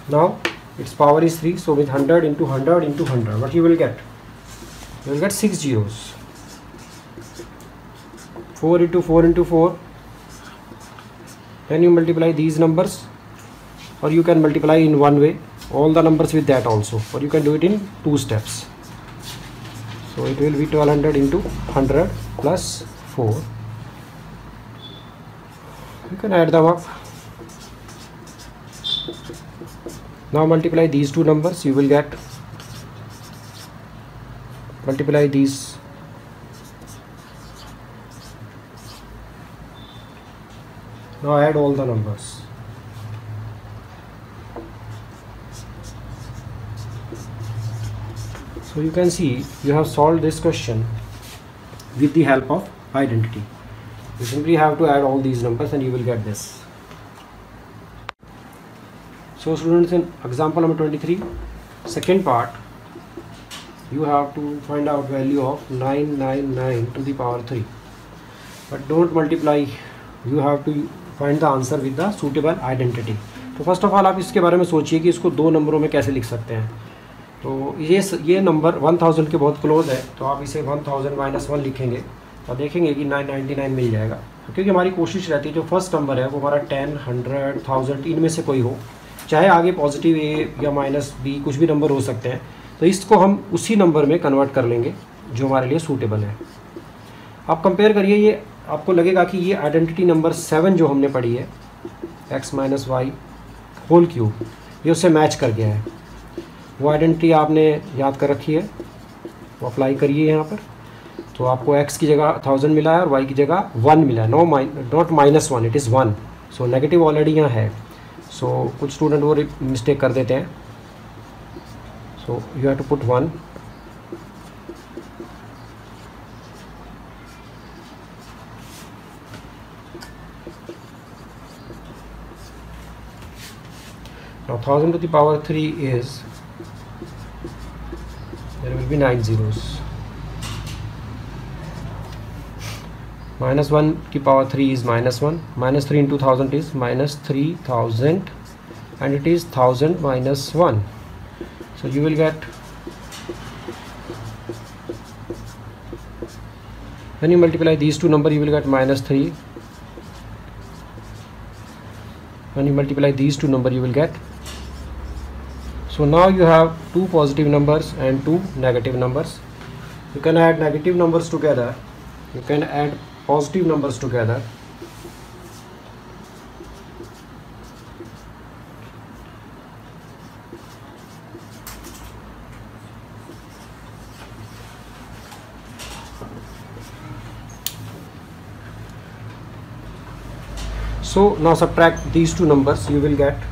now its power is 3, so with 100 into 100 into 100, what you will get? You will get 6 zeros. 4 into 4 into 4. Then you multiply these numbers, or you can multiply in one way all the numbers with that also, or you can do it in 2 steps. So it will be 1200 into 100 plus 4. You can add them up. Now multiply these two numbers, you will get, multiply these, now add all the numbers. So you can see you have solved this question with the help of identity. You simply have to add all these numbers and you will get this. So students, in example number 23, second part, you have to find out value of 999 to the power 3, but don't multiply, you have to find the answer with the suitable identity. तो first of all आप इसके बारे में सोचिए कि इसको दो नंबरों में कैसे लिख सकते हैं. तो ये नंबर 1000 के बहुत क्लोज है, तो आप इसे 1000 - 1 लिखेंगे और देखेंगे कि 999 मिल जाएगा. तो क्योंकि हमारी कोशिश रहती है जो फर्स्ट नंबर है वो हमारा 10, 100, 1000 इनमें से कोई हो, चाहे आगे पॉजिटिव ए या माइनस बी कुछ भी नंबर हो सकते हैं, तो इसको हम उसी नंबर में कन्वर्ट कर लेंगे जो हमारे लिए सूटेबल है. आप कंपेयर करिए, ये आपको लगेगा कि ये आइडेंटिटी नंबर 7 जो हमने पढ़ी है, x - y होल क्यूब, ये उससे मैच कर गया है. वो आइडेंटिटी आपने याद कर रखी है, वो अप्लाई करिए यहाँ पर। तो आपको x की जगह 1000 मिला है और y की जगह 1 मिला है, not -1, it is 1। So negative already यहाँ है। सो कुछ स्टूडेंट वो मिस्टेक कर देते हैं। So you have to put 1। Now 1000 to the power 3 is, there will be 9 zeros. -1 की power 3 is -1. -3 into 1000 is -3000, and it is 1000 minus 1. So you will get, when you multiply these two numbers, you will get -3. When you multiply these two numbers, you will get. So now you have two positive numbers and two negative numbers. You can add negative numbers together, you can add positive numbers together. So now subtract these two numbers, you will get.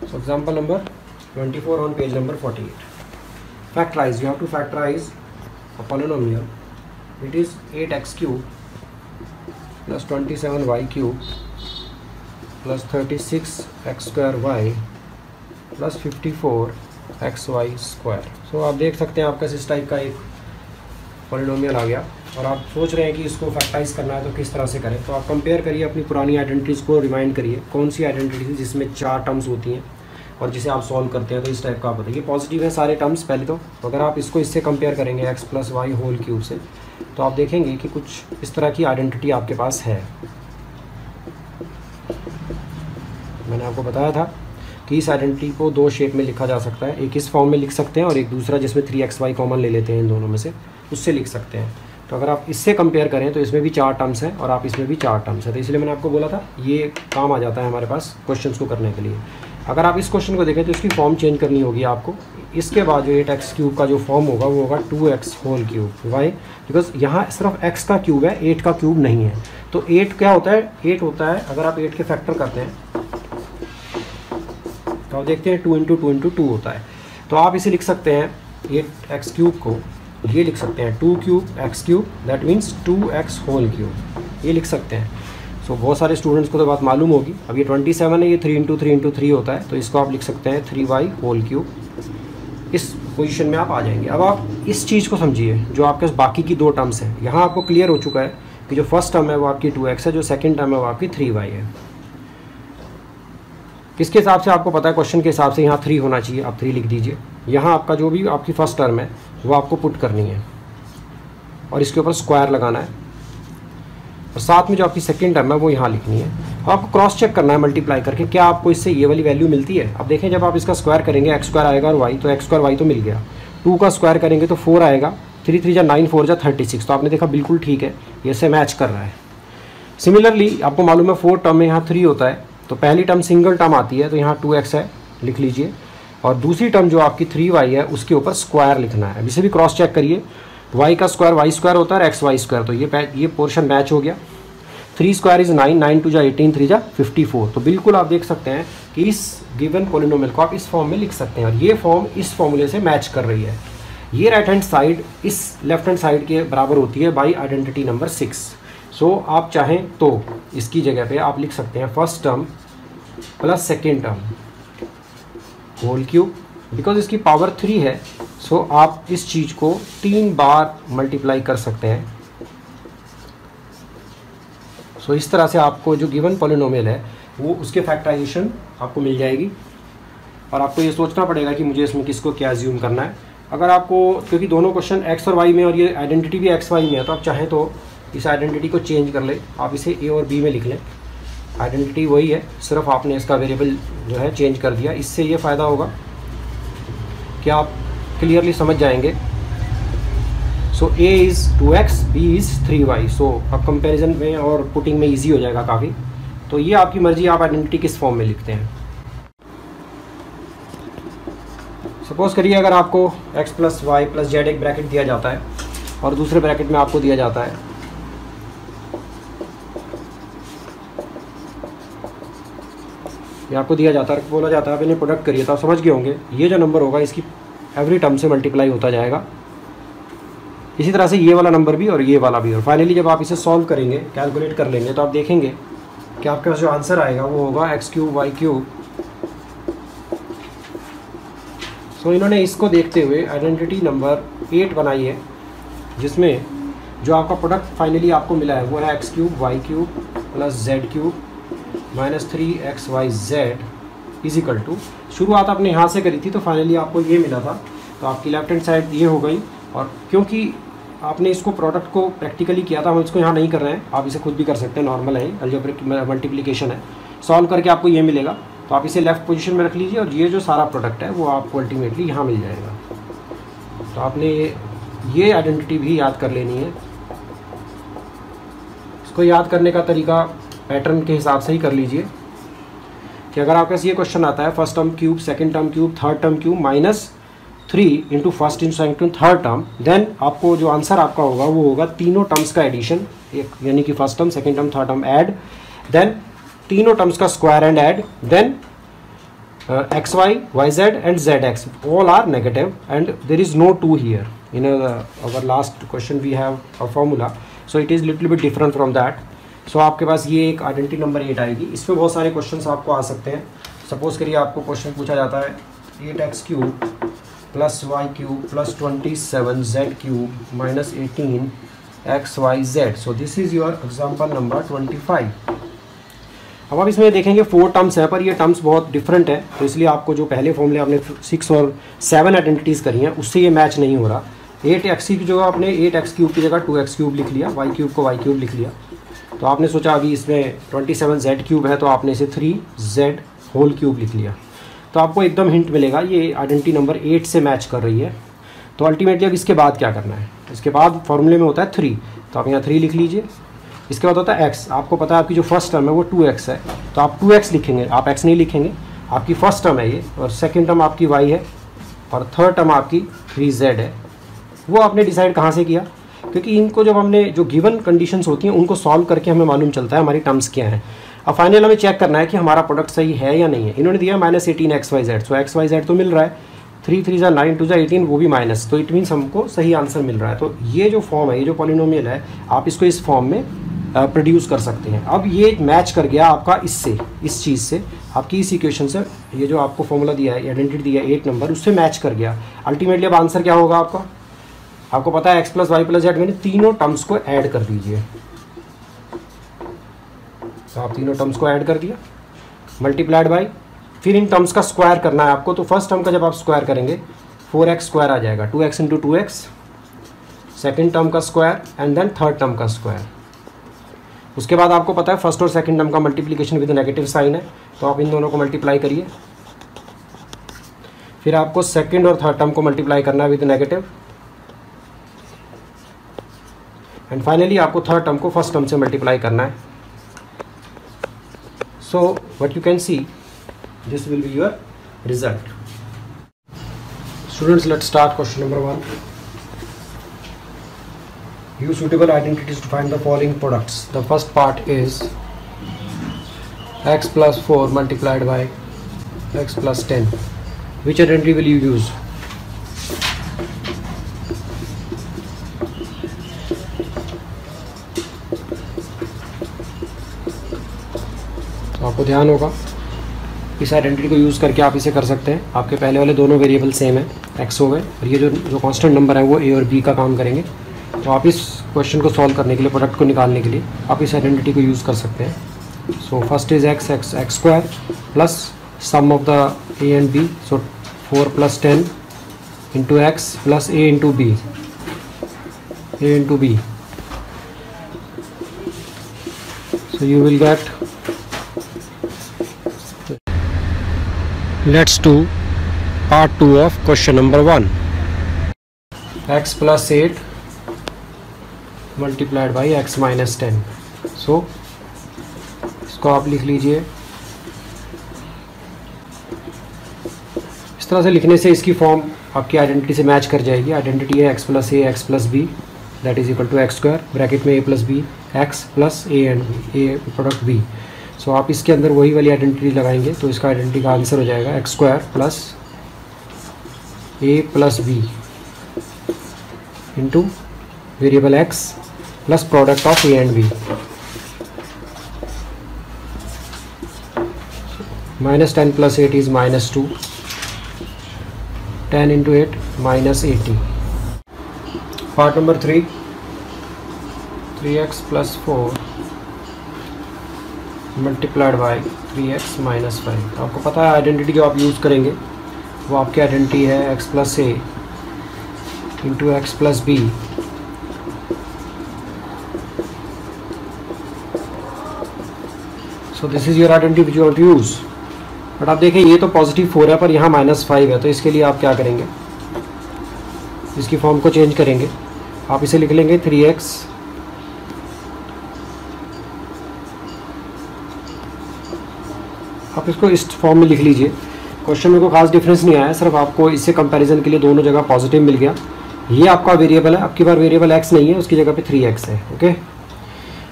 So example number 24 on page number 48. Factorize. You have to factorize a polynomial. It is 8x cube plus 27y cube plus 36x square y plus 54xy square. So आप देख सकते हैं आपका इस type का एक polynomial आ गया और आप सोच रहे हैं कि इसको फैक्टराइज करना है तो किस तरह से करें। तो आप कंपेयर करिए अपनी पुरानी आइडेंटिटीज़ को, रिमाइंड करिए कौन सी आइडेंटिटी थी जिसमें 4 टर्म्स होती हैं और जिसे आप सॉल्व करते हैं। तो इस टाइप का आप बताइए, पॉजिटिव है सारे टर्म्स पहले तो अगर आप इसको इससे कंपेयर करेंगे x + y होल क्यूब से, तो आप देखेंगे कि कुछ इस तरह की आइडेंटिटी आपके पास है। मैंने आपको बताया था कि इस आइडेंटिटी को 2 शेप में लिखा जा सकता है, एक इस फॉर्म में लिख सकते हैं और एक दूसरा जिसमें 3xy कॉमन ले लेते हैं इन दोनों में से, उससे लिख सकते हैं। तो अगर आप इससे कंपेयर करें तो इसमें भी 4 टर्म्स हैं और आप इसमें भी 4 टर्म्स हैं। तो इसलिए मैंने आपको बोला था ये काम आ जाता है हमारे पास क्वेश्चंस को करने के लिए। अगर आप इस क्वेश्चन को देखें तो इसकी फॉर्म चेंज करनी होगी आपको। इसके बाद जो 8x क्यूब का जो फॉर्म होगा वो होगा 2x whole cube. Y? Because यहाँ सिर्फ x का क्यूब है, 8 का क्यूब नहीं है। तो 8 क्या होता है? 8 होता है, अगर आप 8 के फैक्टर करते हैं तो आप देखते हैं 2 × 2 × 2 होता है। तो आप इसे लिख सकते हैं 8x क्यूब को, ये लिख सकते हैं 2 cube x cube, that means 2x whole cube, ये लिख सकते हैं। सो बहुत सारे स्टूडेंट्स को तो बात मालूम होगी। अब ये 27 है, ये 3 × 3 × 3 होता है, तो इसको आप लिख सकते हैं 3y होल क्यूब। इस पोजीशन में आप आ जाएंगे। अब आप इस चीज़ को समझिए, जो आपके बाकी की 2 टर्म्स हैं, यहाँ आपको क्लियर हो चुका है कि जो फर्स्ट टर्म है वो आपकी 2x है, जो सेकेंड टर्म है वो आपकी 3y है। किसके हिसाब से आपको पता है? क्वेश्चन के हिसाब से यहाँ 3 होना चाहिए, आप 3 लिख दीजिए। यहाँ आपका जो भी आपकी फर्स्ट टर्म है वो आपको पुट करनी है और इसके ऊपर स्क्वायर लगाना है, और साथ में जो आपकी सेकंड टर्म है वो यहाँ लिखनी है। और आपको क्रॉस चेक करना है मल्टीप्लाई करके, क्या आपको इससे ये वाली वैल्यू मिलती है। अब देखें, जब आप इसका स्क्वायर करेंगे x² आएगा और y, तो x² y तो मिल गया। 2 का स्क्वायर करेंगे तो 4 आएगा, 3 × 3 = 9, 4 × 36। तो आपने देखा बिल्कुल ठीक है, ये से मैच कर रहा है। सिमिलरली आपको मालूम है 4 टर्म में यहाँ 3 होता है, तो पहली टर्म सिंगल टर्म आती है तो यहाँ 2x है, लिख लीजिए, और दूसरी टर्म जो आपकी 3y है उसके ऊपर स्क्वायर लिखना है। इसे भी क्रॉस चेक करिए, y का स्क्वायर y² होता है और xy², तो ये पोर्शन मैच हो गया। 3 स्क्वायर इज 9, 9 × 2 = 18, 3 × 54। तो बिल्कुल आप देख सकते हैं कि इस गिवन पॉलिनोमियल को आप इस फॉर्म में लिख सकते हैं और ये फॉर्म इस फॉर्मूले से मैच कर रही है। ये राइट हैंड साइड इस लेफ्ट हैंड साइड के बराबर होती है बाई आइडेंटिटी नंबर 6। सो आप चाहें तो इसकी जगह पे आप लिख सकते हैं first term plus second term whole cube. Because इसकी पावर 3 है, सो आप इस चीज़ को 3 बार मल्टीप्लाई कर सकते हैं। सो इस तरह से आपको जो गिवन पॉलिनोमियल है वो उसके फैक्टराइजेशन आपको मिल जाएगी, और आपको ये सोचना पड़ेगा कि मुझे इसमें किसको क्या अज्यूम करना है। अगर आपको, क्योंकि दोनों क्वेश्चन x और y में और ये आइडेंटिटी भी x y में है, तो आप चाहें तो इस आइडेंटिटी को चेंज कर ले, आप इसे a और b में लिख लें। आइडेंटिटी वही है, सिर्फ आपने इसका वेरिएबल जो है चेंज कर दिया। इससे ये फ़ायदा होगा कि आप क्लियरली समझ जाएंगे। सो a is 2x, b is 3y। सो अब कंपैरिजन में और पुटिंग में इजी हो जाएगा काफ़ी। तो ये आपकी मर्जी, आप आइडेंटिटी किस फॉर्म में लिखते हैं। सपोज करिए अगर आपको x plus y plus z एक ब्रैकेट दिया जाता है और दूसरे ब्रैकेट में आपको दिया जाता है ये आपको दिया जाता है, बोला जाता है आप इन्हें प्रोडक्ट करिए, तो आप समझ गए होंगे ये जो नंबर होगा इसकी एवरी टर्म से मल्टीप्लाई होता जाएगा। इसी तरह से ये वाला नंबर भी और ये वाला भी। और फाइनली जब आप इसे सॉल्व करेंगे, कैलकुलेट कर लेंगे, तो आप देखेंगे कि आपके पास जो आंसर आएगा वो होगा x3y3। सो इन्होंने इसको देखते हुए आइडेंटिटी नंबर 8 बनाई है, जिसमें जो आपका प्रोडक्ट फाइनली आपको मिला है वो है x3y3 plus z3 minus 3xyz is equal to, शुरुआत आपने यहाँ से करी थी तो फाइनली आपको ये मिला था। तो आपकी लेफ्ट हैंड साइड ये हो गई। और क्योंकि आपने इसको प्रोडक्ट को प्रैक्टिकली किया था, हम इसको यहाँ नहीं कर रहे हैं, आप इसे खुद भी कर सकते हैं, नॉर्मल है, अलजेब्रिक मल्टीप्लिकेशन है। सॉल्व करके आपको ये मिलेगा, तो आप इसे लेफ्ट पोजीशन में रख लीजिए और ये जो सारा प्रोडक्ट है वो आपको अल्टीमेटली यहाँ मिल जाएगा। तो आपने ये आइडेंटिटी भी याद कर लेनी है। इसको याद करने का तरीका पैटर्न के हिसाब से ही कर लीजिए कि अगर आपके पास ये क्वेश्चन आता है first term cube, second term cube, third term cube minus 3 into first into second into third term, then आपको जो आंसर आपका होगा वो होगा तीनों टर्म्स का एडिशन, एक यानी कि first term, second term, third term add, then तीनों टर्म्स का square and add, then xy, yz and zx all are negative and there is no 2 here. In our last question we have a formula, so it is little bit different from that. So आपके पास ये एक identity number 8 आएगी। इसमें बहुत सारे questions आपको आ सकते हैं। सपोज करिए आपको क्वेश्चन पूछा जाता है 8x³ plus y³ plus 27z³ minus 18xyz। So this is your example number 25। अब आप इसमें देखेंगे 4 टर्म्स है, पर ये टर्म्स बहुत डिफरेंट है, तो इसलिए आपको जो पहले फॉर्मूले आपने 6 और 7 आइडेंटिटीज़ करी हैं उससे ये मैच नहीं हो रहा। 8x की जगह आपने 8x³ की जगह 2x³ लिख लिया, y³ को y³ लिख लिया। तो आपने सोचा अभी इसमें 27z³ है तो आपने इसे 3z³ लिख लिया। तो आपको एकदम हिंट मिलेगा ये आइडेंटिटी नंबर 8 से मैच कर रही है। तो अल्टीमेटली अब इसके बाद क्या करना है, इसके बाद फॉर्मूले में होता है 3, तो आप यहाँ 3 लिख लीजिए। इसके बाद होता है x, आपको पता है आपकी जो फर्स्ट टर्म है वो 2x है, तो आप 2x लिखेंगे, आप x नहीं लिखेंगे, आपकी फर्स्ट टर्म है ये, और सेकंड टर्म आपकी y है, और थर्ड टर्म आपकी 3z है। वो आपने डिसाइड कहाँ से किया, क्योंकि इनको जब हमने जो गिवन कंडीशंस होती हैं उनको सॉल्व करके हमें मालूम चलता है हमारी टर्म्स क्या हैं। अब फाइनल हमें चेक करना है कि हमारा प्रोडक्ट सही है या नहीं है। इन्होंने दिया -18xyz, सो xyz तो मिल रहा है, 3 3 9 2 18 वो भी माइनस, तो इट मीन्स हमको सही आंसर मिल रहा है। तो ये जो फॉर्म है, ये जो पॉलिनोमियल है, आप इसको इस फॉर्म में प्रोड्यूस कर सकते हैं। अब ये मैच कर गया आपका इससे, इस चीज़ से, आपकी इस इक्वेशन से, ये जो आपको फॉर्मूला दिया है, आइडेंटिटी दिया है 8 नंबर, उससे मैच कर गया। अल्टीमेटली अब आंसर क्या होगा आपका, आपको पता है x plus y plus z, मैंने तीनों टर्म्स को ऐड कर दीजिए। तो आप तीनों टर्म्स को ऐड कर दिया, मल्टीप्लाइड बाई, फिर इन टर्म्स का स्क्वायर करना है आपको। तो फर्स्ट टर्म का जब आप स्क्वायर करेंगे 4x² आ जाएगा, 2x into 2x, second term का square and then third term का स्क्वायर। उसके बाद आपको पता है फर्स्ट और सेकंड टर्म का मल्टीप्लिकेशन विद नेगेटिव साइन है, तो आप इन दोनों को मल्टीप्लाई करिए। फिर आपको सेकंड और थर्ड टर्म को मल्टीप्लाई करना है विद नेगेटिव, एंड फाइनली आपको थर्ड टर्म को फर्स्ट टर्म से मल्टीप्लाई करना है। सो what you can C, this will be your result. Students, let's start question number 1. Use suitable identities to find the following products. The first part is x plus 4 multiplied by x plus 10. Which identity will you use? तो आपको ध्यान होगा इस identity को use करके आप इसे कर सकते हैं। आपके पहले वाले दोनों वेरिएबल सेम है, x हो गए, और ये जो कांस्टेंट नंबर है वो a और b का काम करेंगे। तो आप इस क्वेश्चन को सॉल्व करने के लिए, प्रोडक्ट को निकालने के लिए आप इस आइडेंटिटी को यूज़ कर सकते हैं। So first is x square plus sum of the a and b, so 4 plus 10 into x plus a into b, so you will get, let's do part 2 of question number 1. x plus 8 multiplied by x minus 10। So इसको आप लिख लीजिए। इस तरह से लिखने से इसकी फॉर्म आपकी आइडेंटिटी से मैच कर जाएगी। आइडेंटिटी है x plus A X plus B that is equal to X square, bracket में A plus B X plus A and B, A product B. So आप इसके अंदर वही वाली आइडेंटिटी लगाएंगे तो इसका आइडेंटिटी का आंसर हो जाएगा x square plus a plus b into variable x plus product of a and b minus 10 plus 8 is minus 2, 10 into 8 minus 80। Part number 3, 3x plus 4 multiplied by 3x minus 5। आपको पता है identity जो आप use करेंगे वो आपकी identity है x plus a into x plus b so this is your identity which you want to use. But आप देखें ये तो पॉजिटिव 4 है पर यहाँ -5 है, तो इसके लिए आप क्या करेंगे, इसकी फॉर्म को चेंज करेंगे। आप इसे लिख लेंगे 3x आप इसको इस फॉर्म में लिख लीजिए। क्वेश्चन में कोई खास डिफरेंस नहीं आया, सिर्फ आपको इससे कंपैरिजन के लिए दोनों जगह पॉजिटिव मिल गया। ये आपका वेरिएबल है, अब की बार वेरिएबल x नहीं है, उसकी जगह पे 3x है। ओके,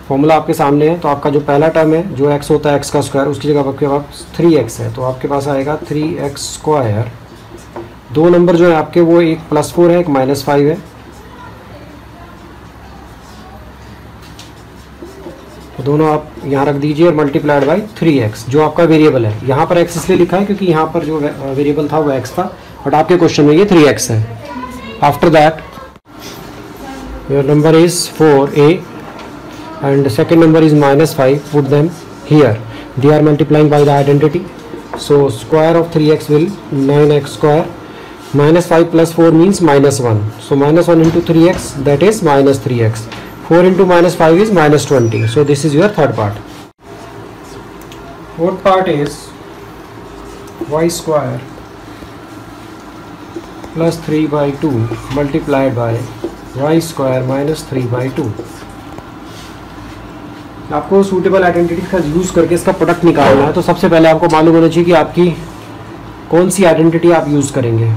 फॉर्मूला आपके सामने है। तो आपका जो पहला टर्म है जो x होता है x का स्क्वायर, उसकी जगह आपके पास 3x है, तो आपके पास आएगा 3x स्क्वायर। दो नंबर जो है आपके वो एक +4 है, एक -5 है, तो दोनों आप यहाँ रख दीजिए और मल्टीप्लाइड बाई 3x जो आपका वेरिएबल है। यहाँ पर x इसलिए लिखा है क्योंकि यहाँ पर जो वेरिएबल था वो x था, बट आपके क्वेश्चन में ये 3x है। After that your number is 4a and second number is -5, put them here, they are multiplying by the identity, so square of 3x will 9x square, -5 plus 4 means -1, so -1 into 3x that is -3x, 4 into -5 is -20, so this is your third part. Fourth part is y square plus 3 by 2 multiplied by y square minus 3 by 2। आपको suitable identity का use करके इसका product निकालना है, तो सबसे पहले आपको मालूम होना चाहिए कि आपकी कौन सी आइडेंटिटी आप यूज़ करेंगे।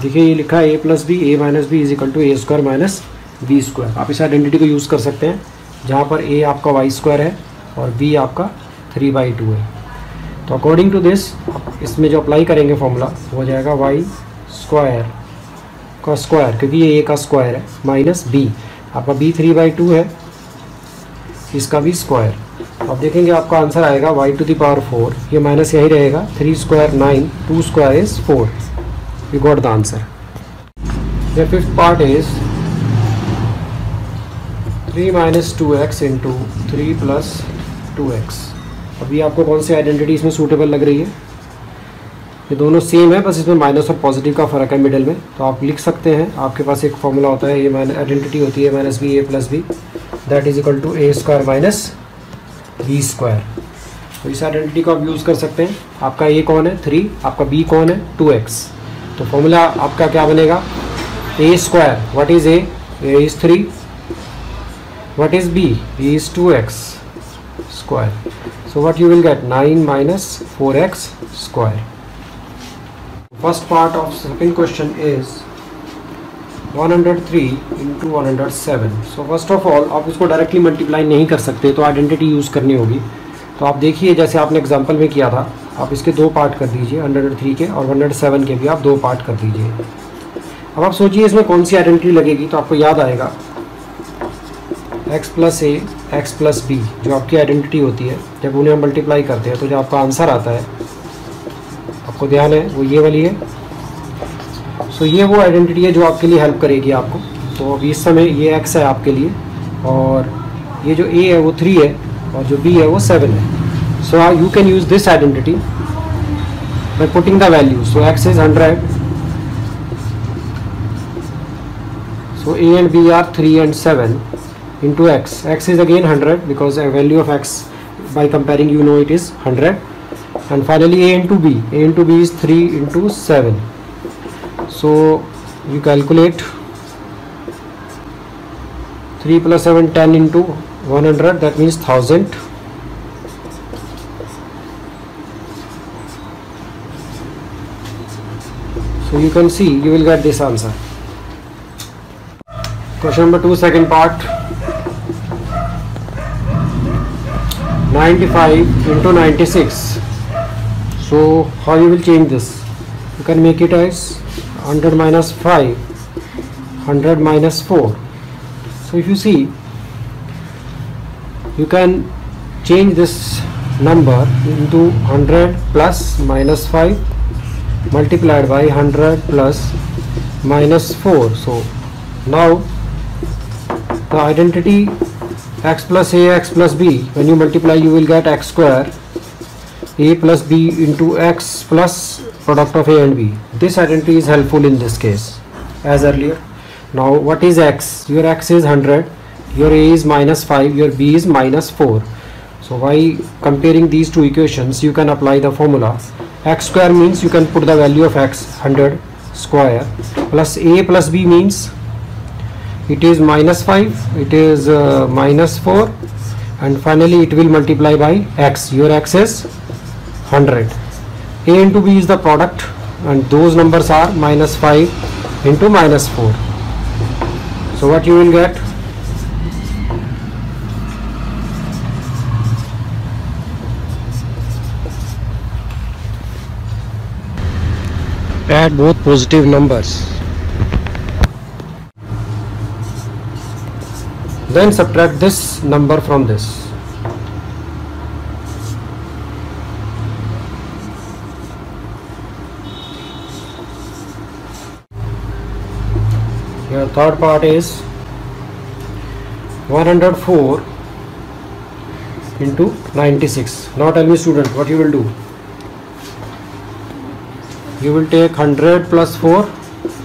देखिए ये लिखा है a plus b a minus b is equal to A square minus B square. आप इस आइडेंटिटी को यूज़ कर सकते हैं जहाँ पर a आपका वाई स्क्वायर है और b आपका 3/2 है। तो अकॉर्डिंग टू दिस इसमें जो अप्लाई करेंगे फॉर्मूला वो हो जाएगा वाई स्क्वायर का स्क्वायर, क्योंकि ये a का स्क्वायर है, माइनस b, आपका b 3/2 है, इसका भी स्क्वायर। अब देखेंगे आपका आंसर आएगा y टू द पावर 4, ये माइनस यही रहेगा, 3 square 9, 2 square is 4, you got the answer. The fifth part is 3 minus 2x into 3 plus 2x। अभी आपको कौन सी आइडेंटिटी इसमें सूटेबल लग रही है? ये दोनों सेम है, बस इसमें माइनस और पॉजिटिव का फ़र्क है मिडिल में। तो आप लिख सकते हैं, आपके पास एक फॉर्मूला होता है, ये आइडेंटिटी होती है minus B A plus B that is equal to A square minus B square. तो इस आइडेंटिटी को आप यूज़ कर सकते हैं। आपका ए कौन है? 3, आपका बी कौन है? 2x। तो फॉर्मूला आपका क्या बनेगा? A square, what is A? A is 3, what is B? B is 2x square. So what you will get? 9 minus 4x square. First part of second question is 103 into 107. So first of all आप इसको directly multiply नहीं कर सकते, तो identity use करनी होगी। तो आप देखिए जैसे आपने एग्जांपल में किया था, आप इसके 2 पार्ट कर दीजिए, 103 के और 107 के भी आप 2 पार्ट कर दीजिए। अब आप सोचिए इसमें कौन सी आइडेंटिटी लगेगी, तो आपको याद आएगा x plus A X plus B जो आपकी आइडेंटिटी होती है, जब उन्हें हम मल्टीप्लाई करते हैं तो जो आपका आंसर आता है, आपको ध्यान है, वो ये वाली है। सो ये वो आइडेंटिटी है जो आपके लिए हेल्प करेगी आपको। तो अभी इस समय ये x है आपके लिए, और ये जो a है वो 3 है, और जो b है वो 7 है। So you can use this identity by putting the value. So x is 100, so a and b are 3 and 7 into x. X is again 100 because a value of x by comparing you know it is 100. and finally a into b. A into b is 3 into 7. So you calculate 3 plus 7, 10 into 100, that means 1000. So you can see, you will get this answer. Question number 2, second part. 95 into 96. So how you will change this? You can make it as 100 minus 5, 100 minus 4. So if you see, you can change this number into 100 plus minus 5 multiplied by 100 plus minus 4. So now the identity x plus a, x plus b, when you multiply you will get x square a plus b into x plus product of a and b. This identity is helpful in this case as earlier. Now what is x? Your x is 100, your a is minus 5, your b is minus 4. So by comparing these two equations you can apply the formula. X square means you can put the value of x 100 square, plus a plus b means it is minus 5, it is minus 4, and finally it will multiply by x. Your x is 100. A into b is the product and those numbers are minus 5 into minus 4. So what you will get? Add both positive numbers. Then subtract this number from this. Your third part is 104 into 96. Now tell me student, what you will do? You will take 100 plus 4.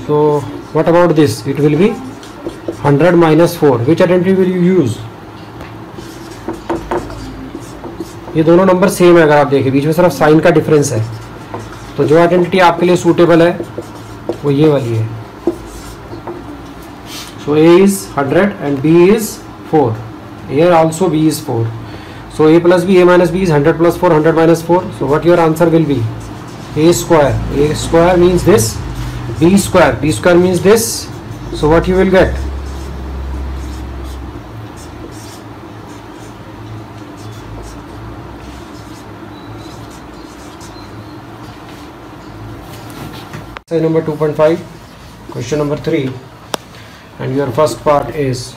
So what about this? It will be 100 minus 4. Which identity will you use? ये दोनों number same है, अगर आप देखें बीच में सिर्फ sign का difference है, तो जो आइडेंटिटी आपके लिए सूटेबल है वो ये वाली है. So a is 100 and b is 4. Here also b is 4. So a plus b, a minus b is 100 plus 4, 100 minus 4. So what your answer will be? A square. A square means this. B square. B square means this. So what you will get? Say number 2.5. Question number 3. And your first part is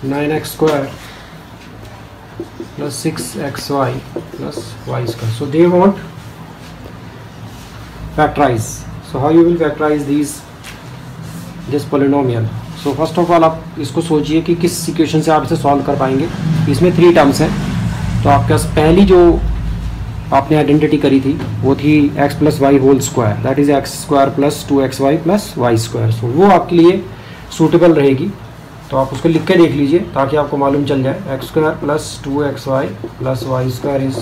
9x square plus 6xy plus y square. So they want factorize. So how you will factorize this polynomial? So first of all आप इसको सोचिए कि किस equation से आप इसे solve कर पाएंगे. इसमें 3 टर्म्स हैं, तो आपके पास पहली जो आपने आइडेंटिटी करी थी वो थी x plus Y whole square, that is x square plus 2xy plus Y square. So वो आपके लिए सूटेबल रहेगी, तो आप उसको लिख के देख लीजिए ताकि आपको मालूम चल जाए. X square plus 2xy plus Y square is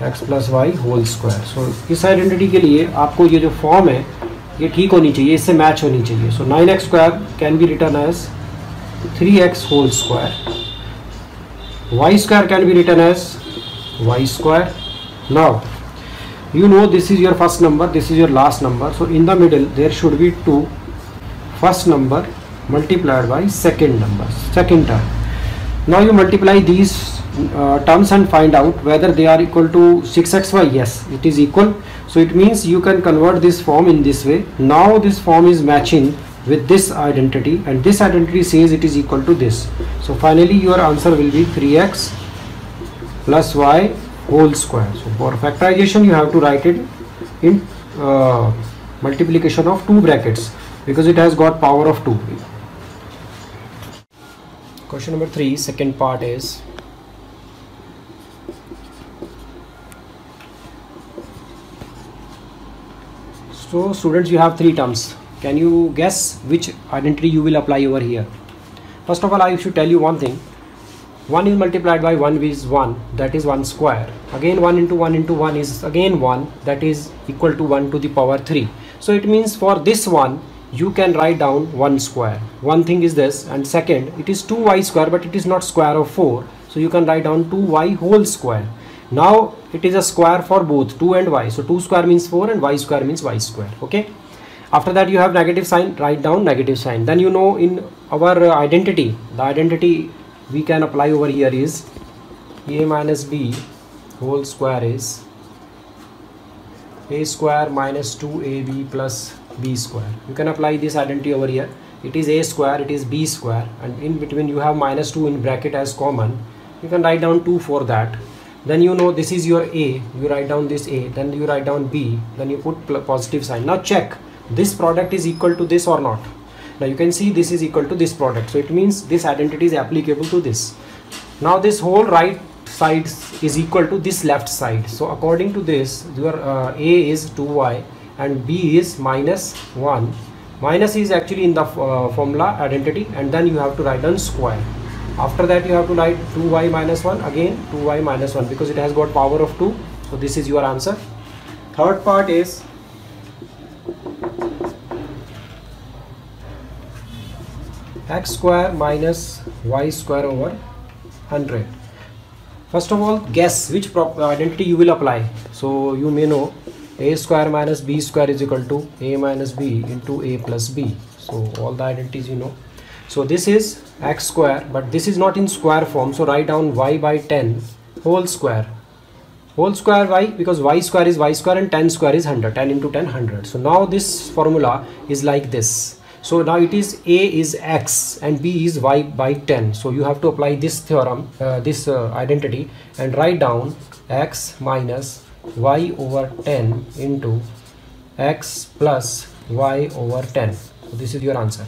X plus Y whole square. So इस आइडेंटिटी के लिए आपको ये जो फॉर्म है ये ठीक होनी चाहिए, इससे मैच होनी चाहिए. So 9x square can be written as 3x whole square. Y square can be written as y square. Now you know this is your first number, this is your last number, so in the middle there should be 2 first number multiplied by second number, second term. Now you multiply these terms and find out whether they are equal to 6xy. Yes, it is equal, so it means you can convert this form in this way. Now this form is matching with this identity and this identity says it is equal to this. So finally your answer will be 3x plus y whole square. So for factorization you have to write it in multiplication of 2 brackets because it has got power of 2. Question number 3, second part is so students, you have 3 terms. Can you guess which identity you will apply over here? First of all, I should tell you one thing. 1 is multiplied by 1 is 1, that is 1 square. Again 1 into 1 into 1 is again 1, that is equal to 1 to the power 3. So it means for this one you can write down 1 square. One thing is this, and second, it is 2y square, but it is not square of 4, so you can write down 2y whole square. Now it is a square for both 2 and y, so 2 square means 4 and y square means y square. Okay, after that you have negative sign, write down negative sign. Then you know in our identity, the identity we can apply over here is a minus b whole square is a square minus 2ab plus b square. You can apply this identity over here. It is a square, it is b square, and in between you have minus 2 in bracket as common. You can write down 2 for that. Then you know this is your a, you write down this a, then you write down b, then you put positive sign. Now check this product is equal to this or not. Now you can see this is equal to this product, so it means this identity is applicable to this. Now this whole right side is equal to this left side, so according to this your a is 2y and b is minus 1. Minus is actually in the formula identity, and then you have to write down square. After that you have to write 2y minus 1, again 2y minus 1, because it has got power of 2. So this is your answer. Third part is x square minus y square over 100. First of all, guess which identity you will apply. So you may know a square minus b square is equal to a minus b into a plus b. So all the identities you know. So this is x square, but this is not in square form, so write down y by 10 whole square. Whole square why? Because y square is y square and 10 square is 100. 10 into 10 100. So now this formula is like this. So now it is a is x and b is y by 10. So you have to apply this theorem, this identity, and write down x minus y over 10 into x plus y over 10. So this is your answer.